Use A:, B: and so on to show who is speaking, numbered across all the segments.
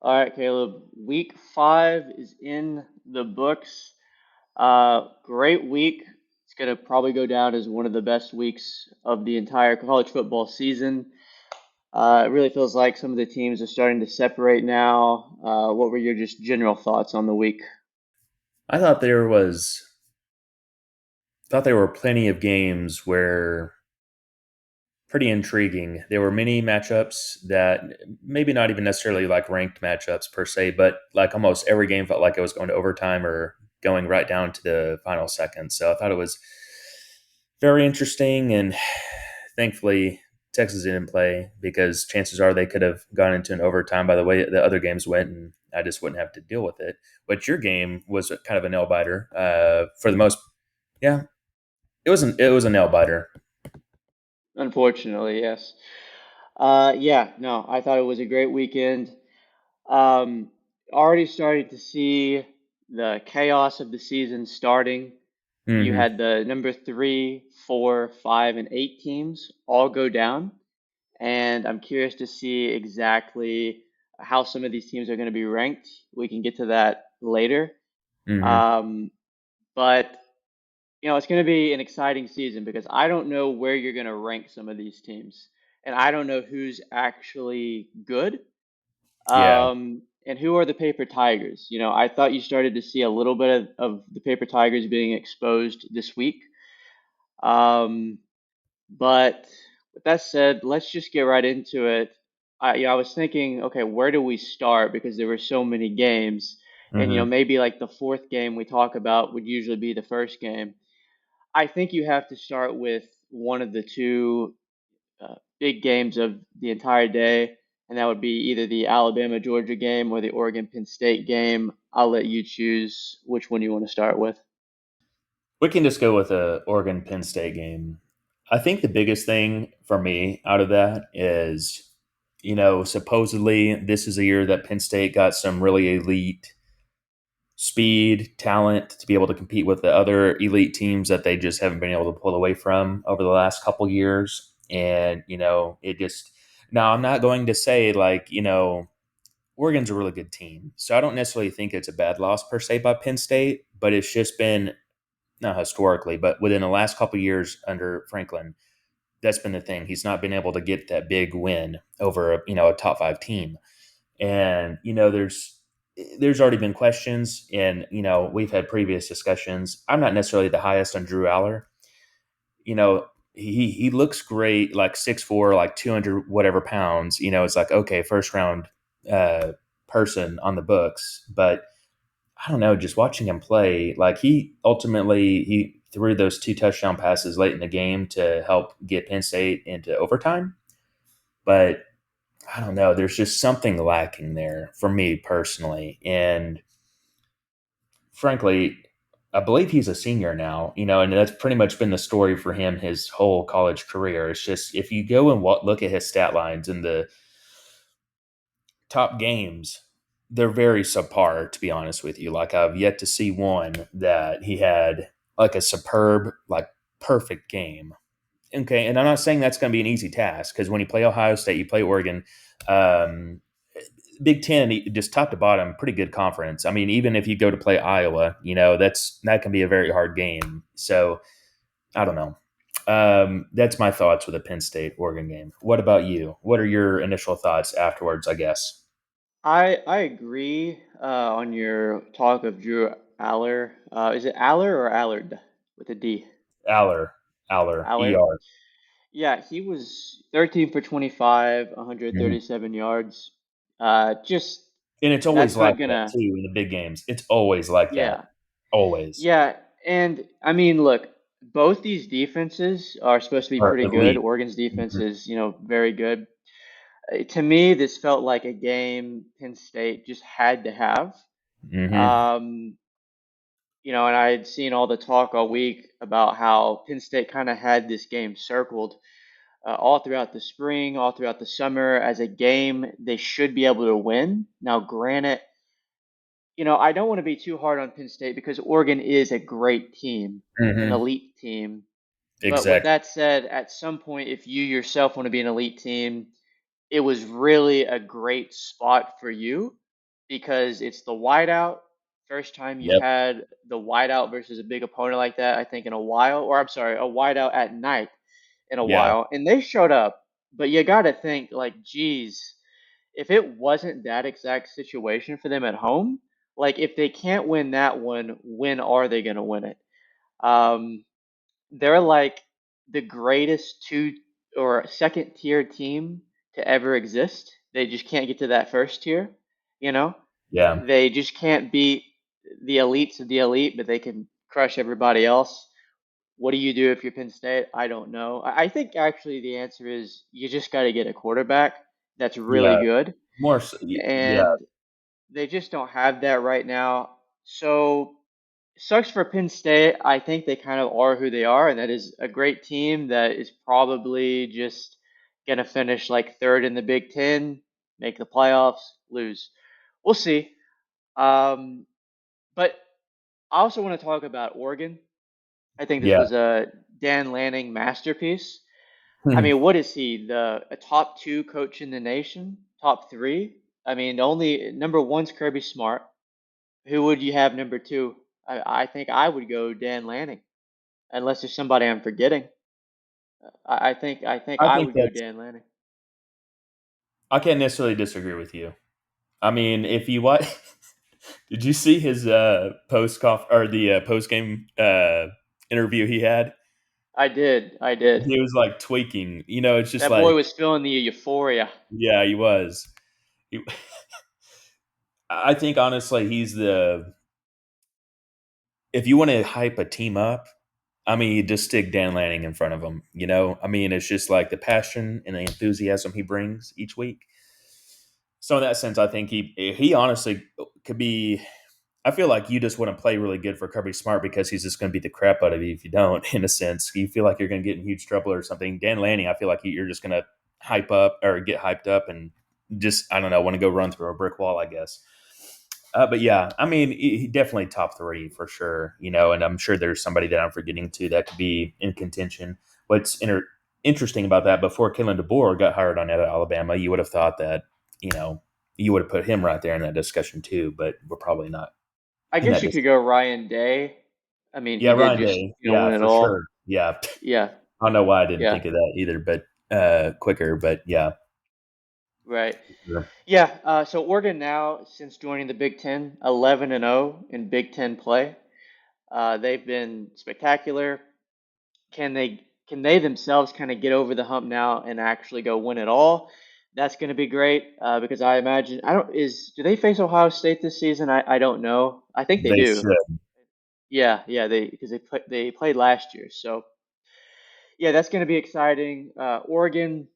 A: All right, Caleb. Week 5 is in the books. Great week. It's going to probably go down as one of the best weeks of the entire college football season. It really feels like some of the teams are starting to separate now. What were your just general thoughts on the week?
B: I thought there were plenty of games where pretty intriguing. There were many matchups that maybe not even necessarily like ranked matchups per se, but like almost every game felt like it was going to overtime or going right down to the final seconds. So I thought it was very interesting, and thankfully Texas didn't play because chances are they could have gone into an overtime by the way the other games went, and I just wouldn't have to deal with it. But your game was kind of a nail biter for the most. Yeah, it was a nail biter.
A: Unfortunately, yes. Yeah, no, I thought it was a great weekend. Um, Already started to see the chaos of the season starting. You
B: Hmm.
A: had the number 3, 4, 5, and 8 teams all go down, and I'm curious to see exactly how some of these teams are going to be ranked. We can get to that later.
B: Hmm.
A: Um, but it's going to be an exciting season because I don't know where you're going to rank some of these teams, and I don't know who's actually good.
B: Yeah.
A: And who are the paper tigers? I thought you started to see a little bit of the paper tigers being exposed this week. Um, but with that said, let's just get right into it. I was thinking, okay, where do we start? Because there were so many games, and
B: Hmm.
A: maybe like the fourth game we talk about would usually be the first game. I think you have to start with one of the two big games of the entire day, and that would be either the Alabama Georgia game or the Oregon Penn State game. I'll let you choose which one you want to start with.
B: We can just go with a Oregon Penn State game. I think the biggest thing for me out of that is, supposedly this is a year that Penn State got some really elite speed, talent to be able to compete with the other elite teams that they just haven't been able to pull away from over the last couple years. And, it just, now I'm not going to say like, Oregon's a really good team. So I don't necessarily think it's a bad loss per se by Penn State, but it's just been not historically, but within the last couple of years under Franklin, that's been the thing. He's not been able to get that big win over a top five team. And there's already been questions, and we've had previous discussions. I'm not necessarily the highest on Drew Aller. He looks great, like 6'4", like 200 whatever pounds. It's like okay, first round uh, person on the books, but I don't know, just watching him play, like he threw those two touchdown passes late in the game to help get Penn State into overtime. But I don't know, there's just something lacking there for me personally. And frankly, I believe he's a senior now, and that's pretty much been the story for him his whole college career. It's just if you go and look at his stat lines in the top games, they're very subpar, to be honest with you. Like I've yet to see one that he had like a superb, like perfect game. Okay, and I'm not saying that's going to be an easy task because when you play Ohio State, you play Oregon, um, Big Ten, just top to bottom, pretty good conference. I mean, even if you go to play Iowa, that can be a very hard game. So I don't know. That's my thoughts with a Penn State Oregon game. What about you? What are your initial thoughts afterwards? I guess.
A: I agree on your talk of Drew Aller. Is it Aller or Allard with a D?
B: Aller, Aller,
A: Allard.
B: ER.
A: Yeah, he was 13 for 25,
B: Mhm.
A: 137 yards. Just
B: And it's
A: that's
B: always
A: not
B: like that
A: gonna.
B: too in the big games. It's always like that.
A: Yeah,
B: Always.
A: yeah, and I mean, look, both these defenses are supposed to be
B: Or
A: pretty good.
B: elite.
A: Oregon's defense
B: Hmm.
A: is, very good. To me, this felt like a game Penn State just had to have.
B: Hmm.
A: Um, and I had seen all the talk all week about how Penn State kind of had this game circled all throughout the spring, all throughout the summer as a game they should be able to win. Now, granted, I don't want to be too hard on Penn State because Oregon is a great team, an
B: Hmm.
A: elite team. But with
B: Exactly.
A: that said, at some point, if you yourself want to be an elite team, it was really a great spot for you. because it's the whiteout. First time you've
B: Yep.
A: had the whiteout versus a big opponent like that, I think, in a while. Or I'm sorry, a whiteout at night in a
B: Yeah.
A: while. And they showed up. But you got to think, like, geez, if it wasn't that exact situation for them at home, like, if they can't win that one, when are they going to win it? Um, they're like the greatest two or second tier team to ever exist. They just can't get to that first tier, you know?
B: Yeah.
A: They just can't beat the elites of the elite, but they can crush everybody else. What do you do if you're Penn State? I don't know. I think actually the answer is you just got to get a quarterback that's really
B: Yeah.
A: good,
B: More. Yeah.
A: and they just don't have that right now. So sucks for Penn State. I think they kind of are who they are, and that is a great team that is probably just gonna finish like third in the Big Ten, make the playoffs, lose. We'll see. Um, but I also want to talk about Oregon. I think this
B: Yeah.
A: was a Dan Lanning masterpiece. I mean, what is he? The a top two coach in the nation? Top three? I mean, only number one's Kirby Smart. Who would you have number two? I think I would go Dan Lanning, unless there's somebody I'm forgetting. I think
B: I
A: I
B: think
A: would go
B: that's.
A: Dan Lanning.
B: I can't necessarily disagree with you. I mean, if you what did you see his post game interview he had?
A: I did. I did.
B: He was like tweaking. It's just
A: That boy
B: like,
A: was feeling the euphoria.
B: yeah, he was. He, I think honestly, he's the. If you want to hype a team up, I mean, you just stick Dan Lanning in front of him. I mean, it's just like the passion and the enthusiasm he brings each week. So in that sense, I think he honestly could be. I feel like you just want to play really good for Kirby Smart because he's just going to beat the crap out of you if you don't. In a sense, you feel like you're going to get in huge trouble or something. Dan Lanning, I feel like you're just going to hype up or get hyped up and just I don't know want to go run through a brick wall, I guess. But yeah, I mean, he definitely top three for sure. And I'm sure there's somebody that I'm forgetting too that could be in contention. What's interesting about that? Before Kalen DeBoer got hired on at Alabama, you would have thought that you know you would have put him right there in that discussion too. But we're probably not
A: I
B: in
A: guess
B: that
A: you could
B: discussion.
A: go Ryan Day. I mean,
B: Yeah,
A: he did
B: Ryan
A: just
B: Day. Yeah,
A: win it
B: for sure.
A: all.
B: Yeah,
A: Yeah.
B: I don't know why I didn't
A: Yeah.
B: think of that either, but quicker. But yeah,
A: Right.
B: sure.
A: Yeah. So Oregon now, since joining the Big Ten, 11-0 in Big Ten play. They've been spectacular. Can they themselves kind of get over the hump now and actually go win it all? That's going to be great because I imagine I don't is do they face Ohio State this season? I don't know. I think they
B: They
A: do.
B: should.
A: Yeah, yeah, they played last year. So yeah, that's going to be exciting. Oregon,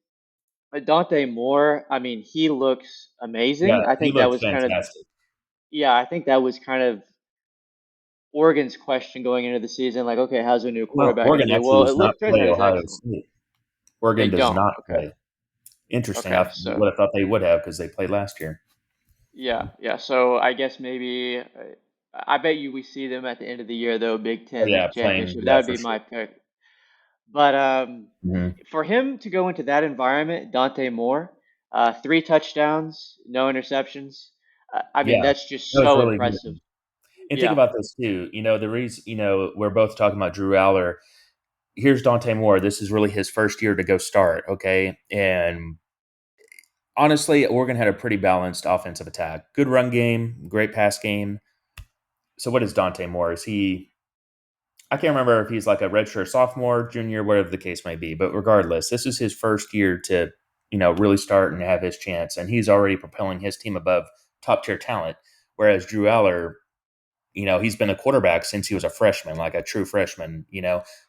A: Dante Moore. I mean, he looks
B: Yeah,
A: amazing. I
B: he
A: think that
B: looked
A: was kind of
B: fantastic.
A: yeah. I think that was kind of Oregon's question going into the season. Like, okay, how's their new
B: Well,
A: quarterback going to
B: Oregon
A: be?
B: actually
A: Well,
B: does not
A: it turns
B: play
A: out he's
B: Ohio
A: excellent.
B: State.
A: They
B: Oregon does
A: don't.
B: not
A: Okay.
B: play. Interesting.
A: Okay.
B: I
A: So
B: would have thought they would have because they played last year.
A: yeah, yeah. So I guess maybe I bet you we see them at the end of the year though, Big
B: Oh
A: Ten
B: yeah, playing.
A: championship. That
B: Yeah,
A: would
B: for
A: be
B: sure.
A: my pick. But
B: Hmm.
A: for him to go into that environment, Dante Moore, three touchdowns, no interceptions. I mean,
B: Yeah,
A: that's just
B: that was
A: so
B: really
A: impressive.
B: good. And think
A: Yeah.
B: about this too. The reason we're both talking about Drew Aller. Here's Dante Moore. This is really his first year to go start. Okay, and honestly, Oregon had a pretty balanced offensive attack. Good run game, great pass game. So what is Dante Moore? Is he? I can't remember if he's like a redshirt sophomore, junior, whatever the case may be. But regardless, this is his first year to really start and have his chance, and he's already propelling his team above top tier talent. Whereas Drew Aller, he's been a quarterback since he was a freshman, like a true freshman.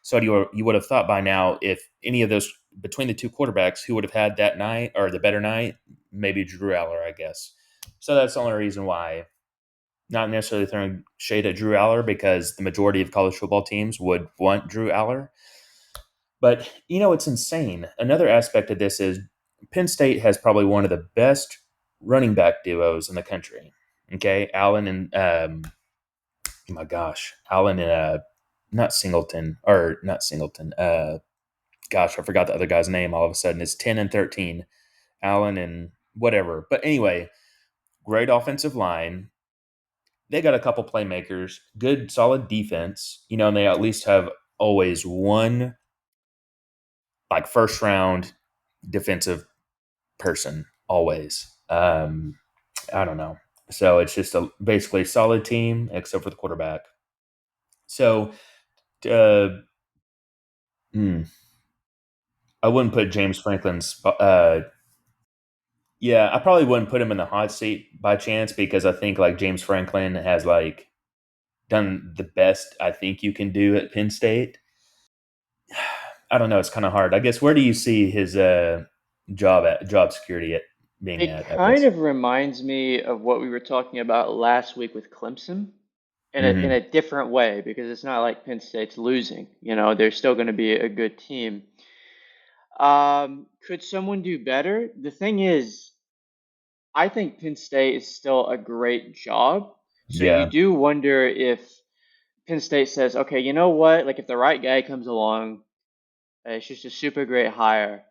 B: So you would have thought by now if any of those between the two quarterbacks, who would have had that night or the better night, maybe Drew Aller, I guess. So that's the only reason why. Not necessarily throwing shade at Drew Aller because the majority of college football teams would want Drew Aller. But it's insane. Another aspect of this is Penn State has probably one of the best running back duos in the country. Okay, Allen and oh my gosh, Allen and not Singleton or not Singleton. Gosh, I forgot the other guy's name. All of a sudden, it's 10 and 13. Allen and whatever. But anyway, great offensive line. They got a couple playmakers, good solid defense, and they at least have always one like first round defensive person always. I don't know. So it's just a basically solid team except for the quarterback. So uh, hmm, I wouldn't put James Franklin's. Yeah, I probably wouldn't put him in the hot seat by chance because I think like James Franklin has like done the best I think you can do at Penn State. I don't know. It's kind of hard. I guess where do you see his job security at being
A: It
B: at
A: kind
B: Penn
A: of reminds me of what we were talking about last week with Clemson in
B: State?
A: a different way because it's not like Penn State's losing. You know, they're still going to be a good team. Could someone do better? The thing is, I think Penn State is still a great job. So you
B: Yeah,
A: do wonder if Penn State says, okay, you know what? Like if the right guy comes along, it's just a super great hire.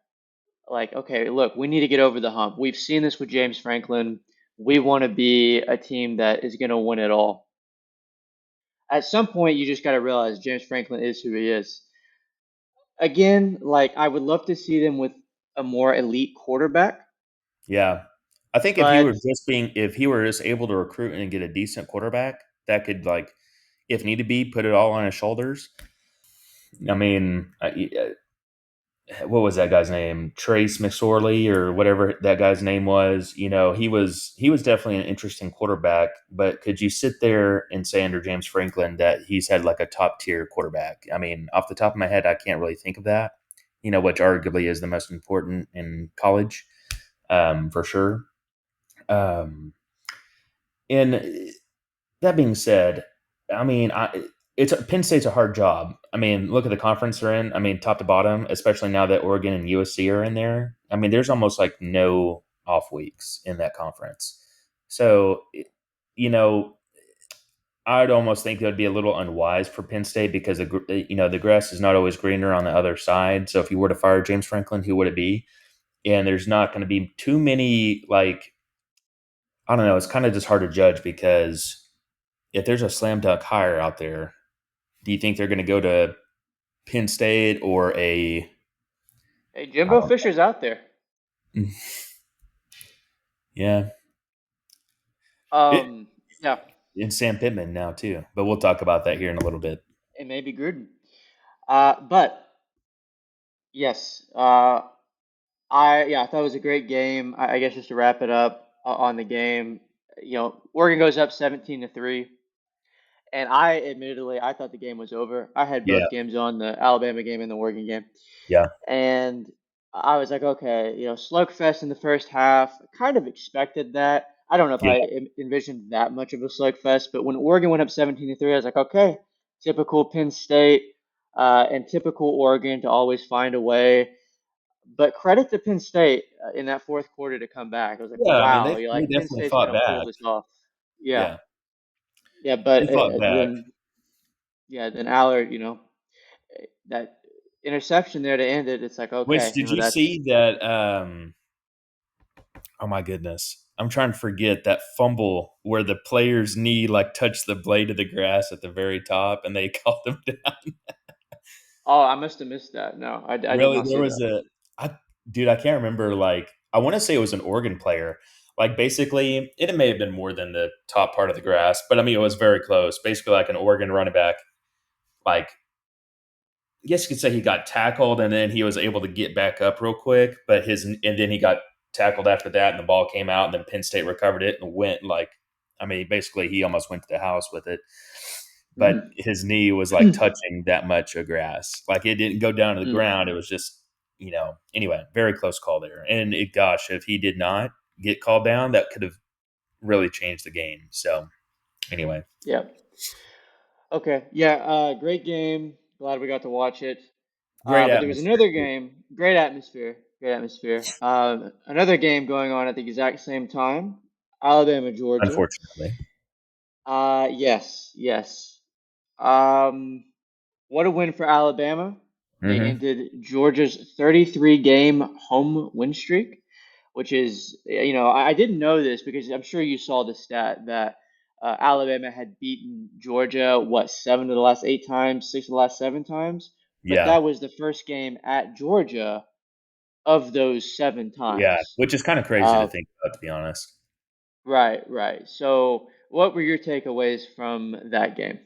A: Like, okay, look, we need to get over the hump. We've seen this with James Franklin. We want to be a team that is going to win it all. At some point, you just got to realize James Franklin is who he is. Again, like I would love to see them with a more elite quarterback,
B: yeah. I think
A: but
B: if he were just able to recruit and get a decent quarterback, that could like, if need to be, put it all on his shoulders. I mean, what was that guy's name? Trace McSorley or whatever that guy's name was. He was definitely an interesting quarterback, but could you sit there and say under James Franklin that he's had like a top tier quarterback? I mean, off the top of my head, I can't really think of that. Which arguably is the most important in college, for sure. Um, and that being said, I mean, it's Penn State's a hard job. I mean, look at the conference they're in. I mean, top to bottom, especially now that Oregon and USC are in there. I mean, there's almost like no off weeks in that conference. So, you know, I'd almost think that would be a little unwise for Penn State because the grass is not always greener on the other side. So, if you were to fire James Franklin, who would it be? And there's not going to be too many like I don't know. It's kind of just hard to judge because if there's a slam dunk hire out there, do you think they're going to go to Penn State or a
A: hey,
B: I
A: Jimbo
B: don't
A: Fisher's out there.
B: know. Yeah, it,
A: Um, yeah,
B: and Sam Pittman now too, but we'll talk about that here in a little bit.
A: it may be Gruden. But yes, I thought it was a great game. I guess just to wrap it up on the game, Oregon goes up 17-3, and I thought the game was over. I had
B: Yeah,
A: both games on, the Alabama game and the Oregon game,
B: yeah,
A: and I was like, okay, slugfest in the first half. Kind of expected that. I don't know if
B: yeah,
A: I envisioned that much of a slugfest, but when Oregon went up 17-3, I was like, okay, typical Penn State and typical Oregon to always find a way. But credit to Penn State in that fourth quarter to come back. I was like,
B: yeah. I mean,
A: wow,
B: they
A: you're
B: they
A: like Penn
B: definitely
A: State's
B: fought
A: gonna pull
B: back.
A: this off. Yeah,
B: Yeah,
A: yeah, but
B: they fought back.
A: then Allard, that interception there to end it. It's like,
B: Which
A: okay,
B: did you
A: that's
B: see that? Oh my goodness, I'm trying to forget that fumble where the player's knee like touched the blade of the grass at the very top, and they called him down.
A: oh, I must have missed that. No, I did
B: Really,
A: not
B: there
A: see
B: was
A: that.
B: I, dude, I can't remember. Like, I want to say it was an Oregon player. Like, basically, it may have been more than the top part of the grass, but I mean, it was very close. Basically, like an Oregon running back. Like, I guess you could say he got tackled and then he was able to get back up real quick, and then he got tackled after that, and the ball came out, and then Penn State recovered it and went like, I mean, basically, he almost went to the house with it, but
A: Mm.
B: his knee was like touching that much of grass. Like it didn't go down to the
A: Mm.
B: ground. It was just, anyway, very close call there. And gosh, if he did not get called down, that could have really changed the game. So anyway,
A: Yeah. Okay. Yeah. Great game. Glad we got to watch it.
B: great
A: But there was
B: atmosphere.
A: another game. Great atmosphere. Great atmosphere. Another game going on at the exact same time. Alabama, Georgia.
B: Unfortunately.
A: Yes. Yes. Um, what a win for Alabama. They
B: Hmm.
A: ended Georgia's 33 game home win streak. which is, I didn't know this because I'm sure you saw the stat that Alabama had beaten Georgia, what, 7 of the last 8 times, 6 of the last 7 times? But
B: Yeah,
A: that was the first game at Georgia of those seven
B: yeah,
A: times.
B: which is kind of crazy to
A: Uh,
B: think about, to be honest.
A: right, right. So, what were your takeaways from that game?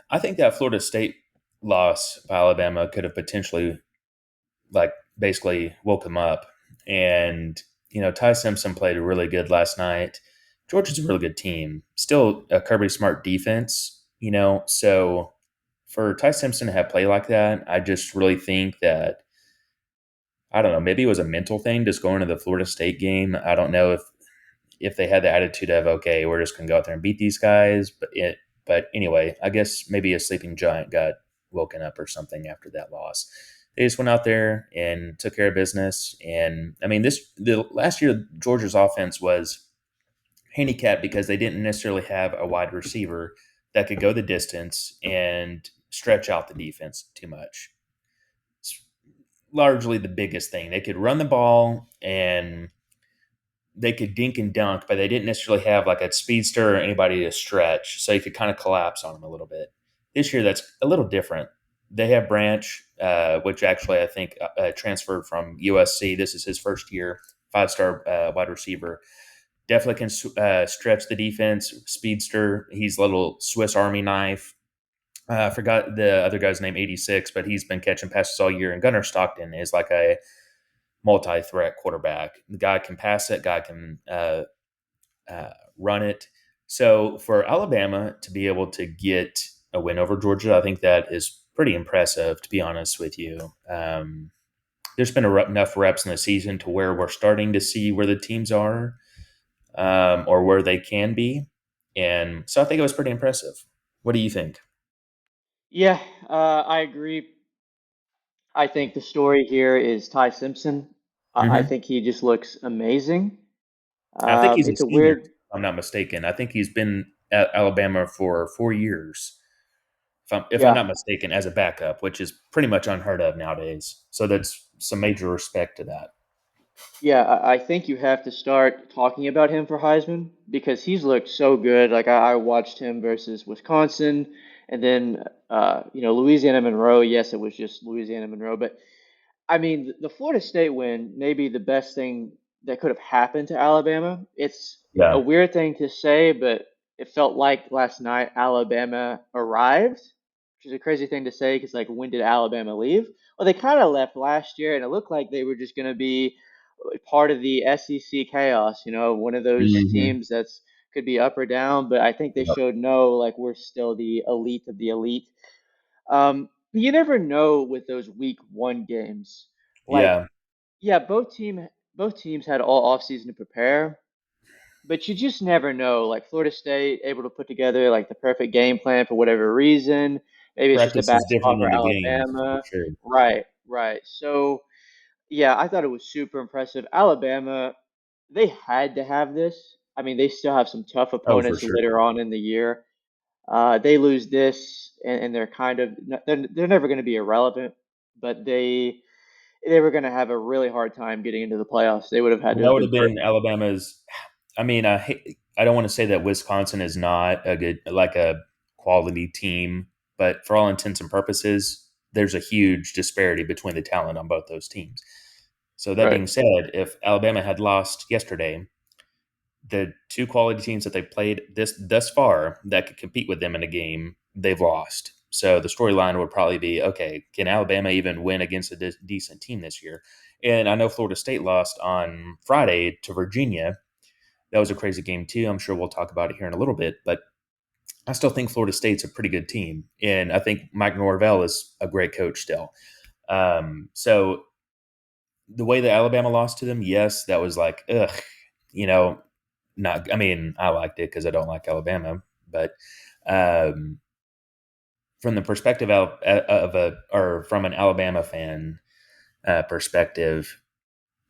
B: I think that Florida State loss by Alabama could have potentially, like, basically woke him up. And Ty Simpson played really good last night. Georgia's a really good team. Still a Kirby Smart defense. So for Ty Simpson to have played like that, I just really think that, I don't know, maybe it was a mental thing just going to the Florida State game. I don't know if they had the attitude of, okay, we're just going to go out there and beat these guys. But anyway, I guess maybe a sleeping giant got woken up or something after that loss. They just went out there and took care of business. And I mean, the last year Georgia's offense was handicapped because they didn't necessarily have a wide receiver that could go the distance and stretch out the defense too much. It's largely the biggest thing. They could run the ball and they could dink and dunk, but they didn't necessarily have like a speedster or anybody to stretch, so you could kind of collapse on them a little bit. This year, that's a little different. They have Branch, which actually I think transferred from USC. This is his first year, 5-star wide receiver. Definitely can stretch the defense. Speedster, he's a little Swiss Army knife. I forgot the other guy's name, 86, but he's been catching passes all year. And Gunnar Stockton is like a multi-threat quarterback. The guy can pass it, guy can run it. So for Alabama to be able to get a win over Georgia, I think that is pretty impressive, to be honest with you. There's been enough reps in the season to where we're starting to see where the teams are, or where they can be. And so I think it was pretty impressive. What do you think?
A: Yeah, I agree. I think the story here is Ty Simpson. I
B: Hmm.
A: think he just looks amazing.
B: I think he's a
A: It's a
B: senior,
A: weird,
B: if I'm not mistaken. I think he's been at Alabama for 4 years, if I'm
A: yeah,
B: not mistaken, as a backup, which is pretty much unheard of nowadays. So that's some major respect to that.
A: yeah. I think you have to start talking about him for Heisman because he's looked so good. Like I watched him versus Wisconsin, and then Louisiana Monroe. Yes, it was just Louisiana Monroe, but I mean, the Florida State win may be the best thing that could have happened to Alabama. It's a
B: Yeah.
A: weird thing to say, but it felt like last night Alabama arrived, which is a crazy thing to say because, like, when did Alabama leave? Well, they kind of left last year, and it looked like they were just going to be part of the SEC chaos, one of those
B: Hmm.
A: teams that's could be up or down, but I think they
B: Yep.
A: showed no, like, we're still the elite of the elite. You never know with those week 1 games. Like,
B: Yeah.
A: yeah, both teams had all offseason to prepare, but you just never know. Like Florida State able to put together like the perfect game plan for whatever reason. Maybe it's just a
B: Practice
A: bad
B: is
A: spot
B: different
A: for
B: than the games, for
A: Alabama.
B: sure.
A: Right, right. So yeah, I thought it was super impressive. Alabama, they had to have this. I mean, they still have some tough
B: Oh, for
A: opponents
B: sure.
A: later on in the year. They lose this, and they're kind of they're never going to be irrelevant, but they were going to have a really hard time getting into the playoffs. They would have had
B: Well,
A: to
B: that
A: have
B: would
A: been
B: have been Alabama's. I mean, I don't want to say that Wisconsin is not a good, like a quality team, but for all intents and purposes, there's a huge disparity between the talent on both those teams. So that
A: right.
B: being said, if Alabama had lost yesterday, the two quality teams that they've played this thus far that could compete with them in a game, they've lost. So the storyline would probably be, okay, can Alabama even win against a decent team this year? And I know Florida State lost on Friday to Virginia. That was a crazy game too. I'm sure we'll talk about it here in a little bit, but I still think Florida State's a pretty good team, and I think Mike Norvell is a great coach still. So the way that Alabama lost to them, yes, that was like, ugh, you know, not. I mean, I liked it because I don't like Alabama, but um, from the perspective of a, or from an Alabama fan perspective,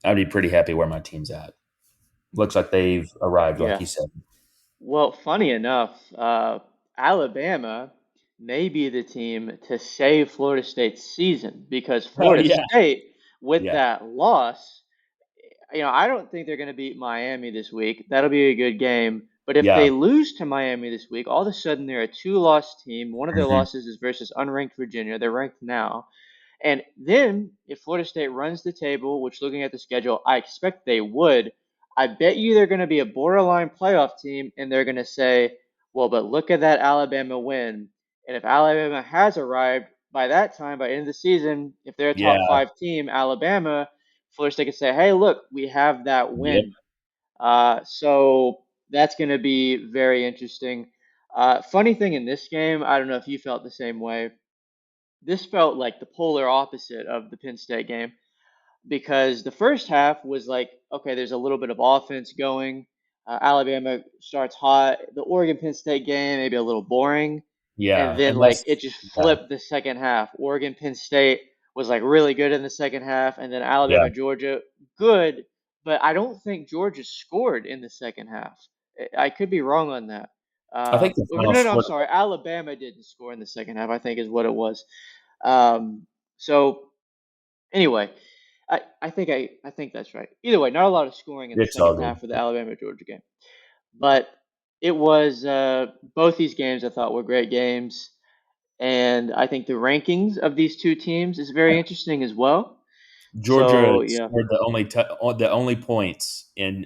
B: I'd be pretty happy where my team's at. Looks like they've arrived, like
A: Yeah.
B: you said.
A: Well, funny enough, Alabama may be the team to save Florida State's season because
B: Oh
A: Florida
B: yeah,
A: State, with
B: yeah,
A: that loss, I don't think they're going to beat Miami this week. That'll be a good game. But if
B: Yeah.
A: they lose to Miami this week, all of a sudden they're a two-loss team. One of their
B: Hmm.
A: losses is versus unranked Virginia. They're ranked now. And then if Florida State runs the table, which looking at the schedule, I expect they would, I bet you they're going to be a borderline playoff team and they're going to say, well, but look at that Alabama win. And if Alabama has arrived by that time, by end of the season, if they're a top
B: Yeah.
A: five team, Alabama, Florida State can say, hey, look, we have that
B: Yep.
A: win. So that's going to be very interesting. Funny thing in this game, I don't know if you felt the same way. This felt like the polar opposite of the Penn State game because the first half was like, okay, there's a little bit of offense going. Alabama starts hot. The Oregon Penn State game, maybe a little boring. And
B: Yeah.
A: then, like,
B: Unless,
A: it just
B: yeah.
A: flipped the second half. Oregon Penn State was, like, really good in the second half. And then
B: Yeah.
A: Alabama Georgia, good. But I don't think Georgia scored in the second half. I could be wrong on that.
B: I think the final
A: No, I'm
B: score.
A: sorry. Alabama didn't score in the second half, I think is what it was. So anyway, I think that's right. Either way, not a lot of scoring in the
B: It's all
A: second
B: good.
A: half of the Alabama Georgia game, but it was both these games I thought were great games, and I think the rankings of these two teams is very interesting as well.
B: Georgia
A: So yeah.
B: scored the only points in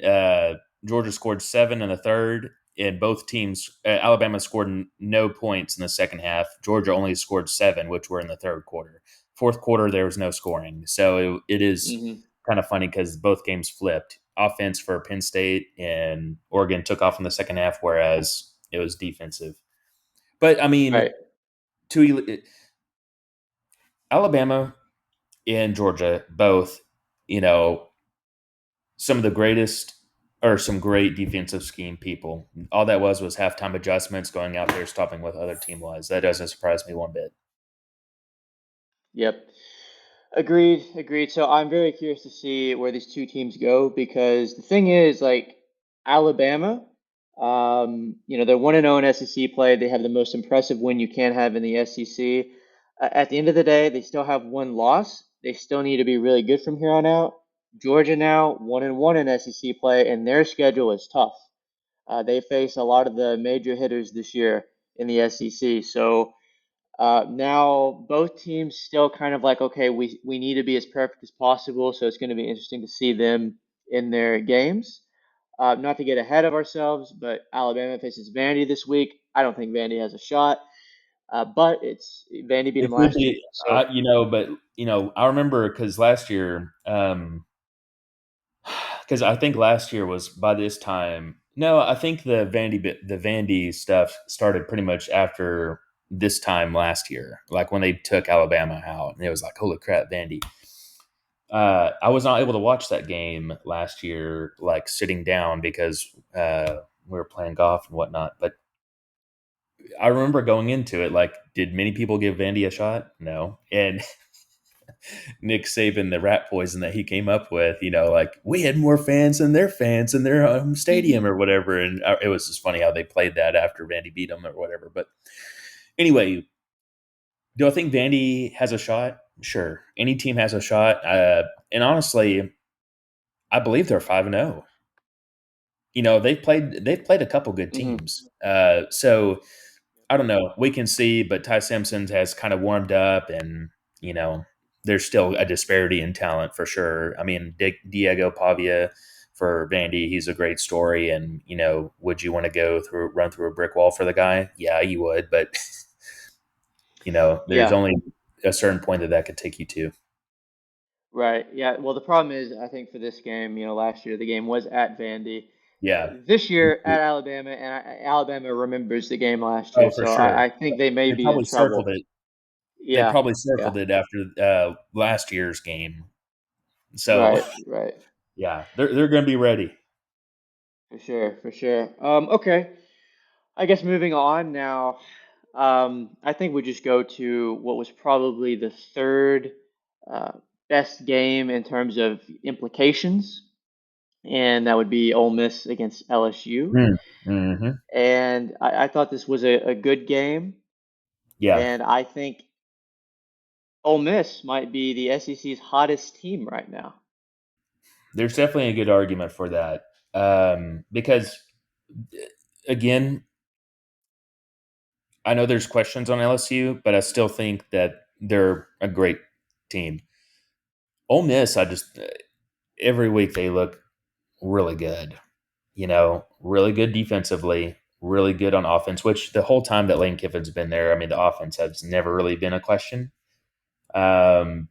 B: Georgia scored 7 in the third, and both teams Alabama scored no points in the second half. Georgia only scored 7, which were in the third quarter. Fourth quarter there was no scoring, so it is
A: Hmm.
B: kind of funny because both games flipped. Offense for Penn State and Oregon took off in the second half, whereas it was defensive. But I mean,
A: Right.
B: to Alabama and Georgia both, you know, some of the greatest or some great defensive scheme people. All that was halftime adjustments, going out there, stopping what other team was. That doesn't surprise me one bit.
A: Yep. Agreed, agreed. So I'm very curious to see where these two teams go because the thing is, like Alabama, they're 1-0 in SEC play. They have the most impressive win you can have in the SEC. At the end of the day, they still have one loss. They still need to be really good from here on out. Georgia now 1-1 in SEC play, and their schedule is tough. They face a lot of the major hitters this year in the SEC. So now both teams still kind of like, okay, we need to be as perfect as possible, so it's going to be interesting to see them in their games. Not to get ahead of ourselves, but Alabama faces Vandy this week. I don't think Vandy has a shot, but it's Vandy beat
B: It
A: them
B: could
A: last year,
B: be,
A: so.
B: but I remember because last year, because I think last year was by this time. No, I think the Vandy stuff started pretty much after this time last year, like when they took Alabama out, and it was like, holy crap, Vandy. I was not able to watch that game last year, like sitting down because we were playing golf and whatnot. But I remember going into it like, did many people give Vandy a shot? No. And Nick Saban, the rat poison that he came up with, like we had more fans than their fans in their home stadium or whatever. And it was just funny how they played that after Vandy beat them or whatever. But anyway, do I think Vandy has a shot? Sure. Any team has a shot. And honestly, I believe they're 5-0. They've played a couple good
A: Hmm.
B: teams. So I don't know. We can see, but Ty Simpson has kind of warmed up, and you know, there's still a disparity in talent for sure. I mean, Diego Pavia for Vandy, he's a great story, and would you want to run through a brick wall for the guy? Yeah, you would, but there's
A: Yeah,
B: only a certain point that could take you to.
A: right. Yeah. Well, the problem is, I think for this game, last year the game was at Vandy.
B: Yeah.
A: This year at Alabama, and Alabama remembers the game last year,
B: Oh, for
A: so
B: sure.
A: I think they may
B: They
A: be in
B: probably circled
A: trouble.
B: it. They
A: Yeah,
B: probably
A: yeah,
B: circled it after last year's game. So
A: right, right,
B: yeah, they're going to be ready.
A: for sure, for sure. Okay, I guess moving on now. I think we just go to what was probably the third uh, best game in terms of implications, and that would be Ole Miss against LSU.
B: Mm-hmm.
A: And I thought this was a good game,
B: Yeah.
A: and I think Ole Miss might be the SEC's hottest team right now.
B: There's definitely a good argument for that because, again, I know there's questions on LSU, but I still think that they're a great team. Ole Miss, I just every week they look really good. Really good defensively, really good on offense. Which the whole time that Lane Kiffin's been there, I mean, the offense has never really been a question.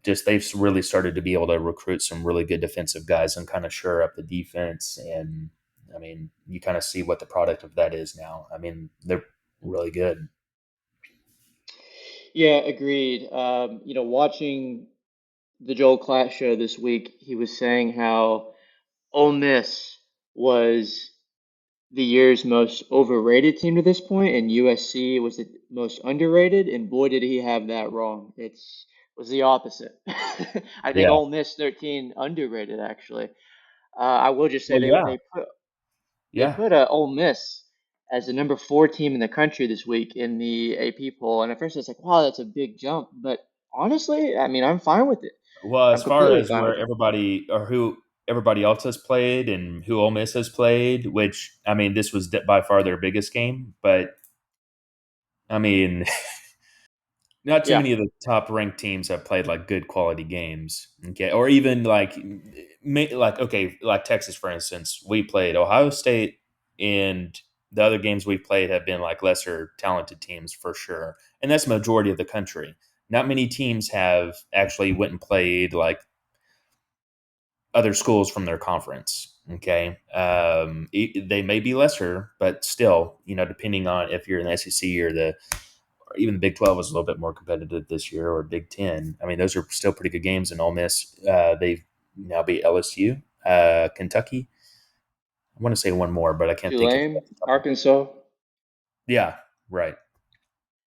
B: Just they've really started to be able to recruit some really good defensive guys and kind of shore up the defense. And I mean, you kind of see what the product of that is now. I mean, they're really good.
A: Yeah, agreed. Watching the Joel Klatt show this week, he was saying how Ole Miss was the year's most overrated team to this point, and USC was the most underrated. And boy, did he have that wrong! It's was the opposite. I think
B: Yeah.
A: Ole Miss 13 underrated actually. I will just say
B: Well, yeah.
A: they
B: Yeah.
A: put Ole Miss as the number 4 team in the country this week in the AP poll, and at first it's like, wow, that's a big jump. But honestly, I mean, I'm fine with it.
B: Well,
A: I'm
B: as far
A: completely
B: as
A: fine
B: where
A: with it.
B: everybody or who everybody else has played and who Ole Miss has played, which I mean, this was by far their biggest game, but I mean, not too
A: Yeah,
B: many of the top ranked teams have played like good quality games. Okay, or even like like okay, like Texas for instance, we played Ohio State, and the other games we've played have been like lesser talented teams for sure, and that's the majority of the country. Not many teams have actually went and played like other schools from their conference. Okay, they may be lesser, but still, depending on if you're in the SEC or even the Big 12 was a little bit more competitive this year, or Big 10. I mean, those are still pretty good games. And Ole Miss, they've now beat LSU, Kentucky. I want to say one more, but I can't think of it
A: Tulane,
B: off the top of.
A: Arkansas.
B: Yeah, right.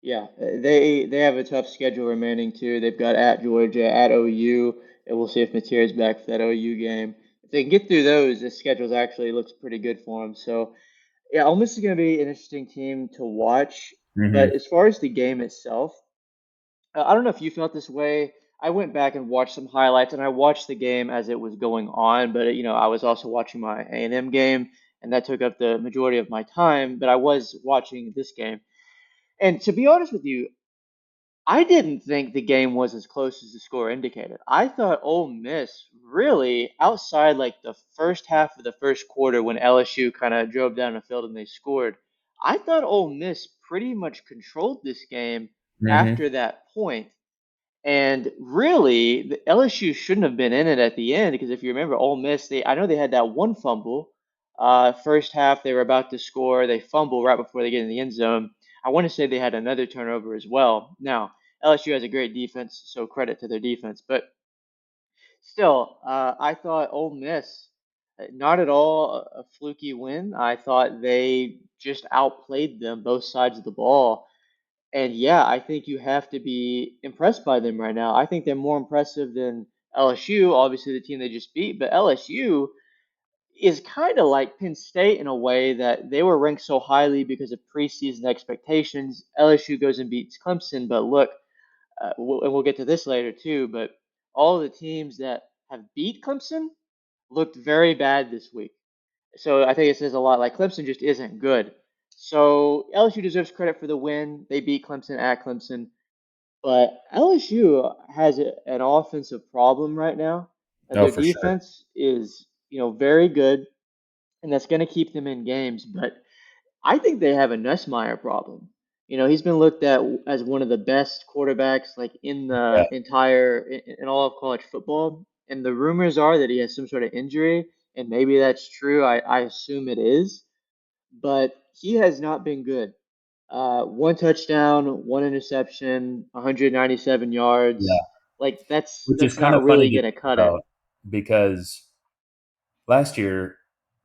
A: Yeah, they have a tough schedule remaining too. They've got at Georgia, at OU, and we'll see if Materia's back for that OU game. If they can get through those, the schedule actually looks pretty good for them. So yeah, Ole Miss is going to be an interesting team to watch. But
B: Hmm.
A: as far as the game itself, I don't know if you felt this way. I went back and watched some highlights, and I watched the game as it was going on. But I was also watching my A&M game, and that took up the majority of my time. But I was watching this game. And to be honest with you, I didn't think the game was as close as the score indicated. I thought Ole Miss really, outside like the first half of the first quarter when LSU kind of drove down the field and they scored, I thought Ole Miss pretty much controlled this game
B: Hmm.
A: after that point. And really, the LSU shouldn't have been in it at the end because if you remember, Ole Miss, I know they had that one fumble. First half, they were about to score. They fumble right before they get in the end zone. I want to say they had another turnover as well. Now, LSU has a great defense, so credit to their defense. But still, I thought Ole Miss, not at all a fluky win. I thought they just outplayed them both sides of the ball. And yeah, I think you have to be impressed by them right now. I think they're more impressive than LSU, obviously the team they just beat, but LSU is kind of like Penn State in a way that they were ranked so highly because of preseason expectations. LSU goes and beats Clemson, but look, and we'll get to this later too, but all the teams that have beat Clemson looked very bad this week. So I think it says a lot. Like Clemson just isn't good. So LSU deserves credit for the win. They beat Clemson at Clemson. But LSU has an offensive problem right now.
B: Oh,
A: Their
B: for sure.
A: defense is, very good, and that's going to keep them in games. But I think they have a Nussmeier problem. He's been looked at as one of the best quarterbacks like in
B: Yeah.
A: the entire in all of college football. And the rumors are that he has some sort of injury, and maybe that's true. I assume it is, but he has not been good. One touchdown, one interception, 197
B: Yeah.
A: yards. Like
B: Which is
A: that's
B: kind
A: not
B: of funny
A: really
B: to
A: gonna
B: think
A: cut it.
B: about because last year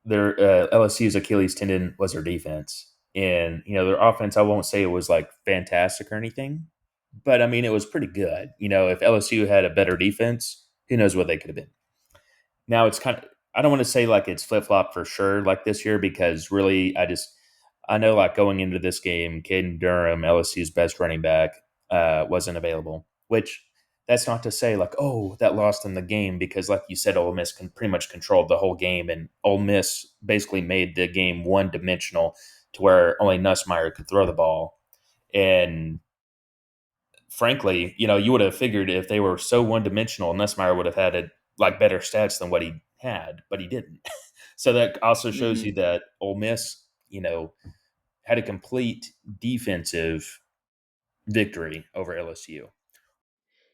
B: their LSU's Achilles tendon was their defense, and their offense. I won't say it was like fantastic or anything, but I mean it was pretty good. If LSU had a better defense, who knows what they could have been. Now it's kind of I don't want to say like it's flip flop for sure like this year because really I know like going into this game, Caden Durham, LSU's best running back, wasn't available, which That's not to say like, oh, that lost them the game because, like you said, Ole Miss can pretty much controlled the whole game, and Ole Miss basically made the game one dimensional to where only Nussmeier could throw the ball. And frankly, you would have figured if they were so one dimensional, Nussmeier would have had like better stats than what he had, but he didn't. So that also shows you
A: Hmm.
B: that Ole Miss, had a complete defensive victory over LSU.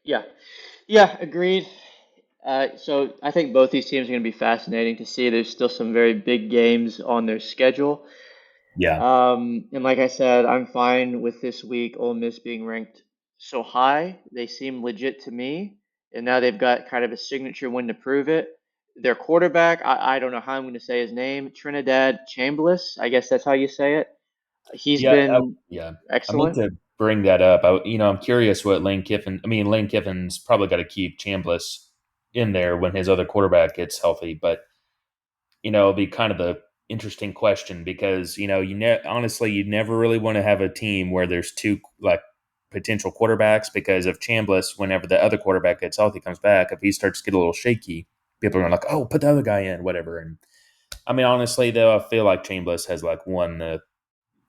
A: Yeah, yeah, agreed. So I think both these teams are going to be fascinating to see. There's still some very big games on their schedule.
B: Yeah.
A: And like I said, I'm fine with this week Ole Miss being ranked so high. They seem legit to me. And now they've got kind of a signature win to prove it. Their quarterback, I don't know how I'm going to say his name, Trinidad Chambliss. I guess that's how you say it. He's
B: Yeah,
A: been
B: yeah. I meant
A: excellent.
B: to bring that up. I'm curious what Lane Kiffin. I mean, Lane Kiffin's probably got to keep Chambliss in there when his other quarterback gets healthy. But it'll be kind of the interesting question because honestly, you never really want to have a team where there's two like potential quarterbacks because if Chambliss, whenever the other quarterback gets healthy, comes back, if he starts to get a little shaky, people are gonna like, oh, put the other guy in, whatever. And I mean, honestly, though, I feel like Chambliss has like won the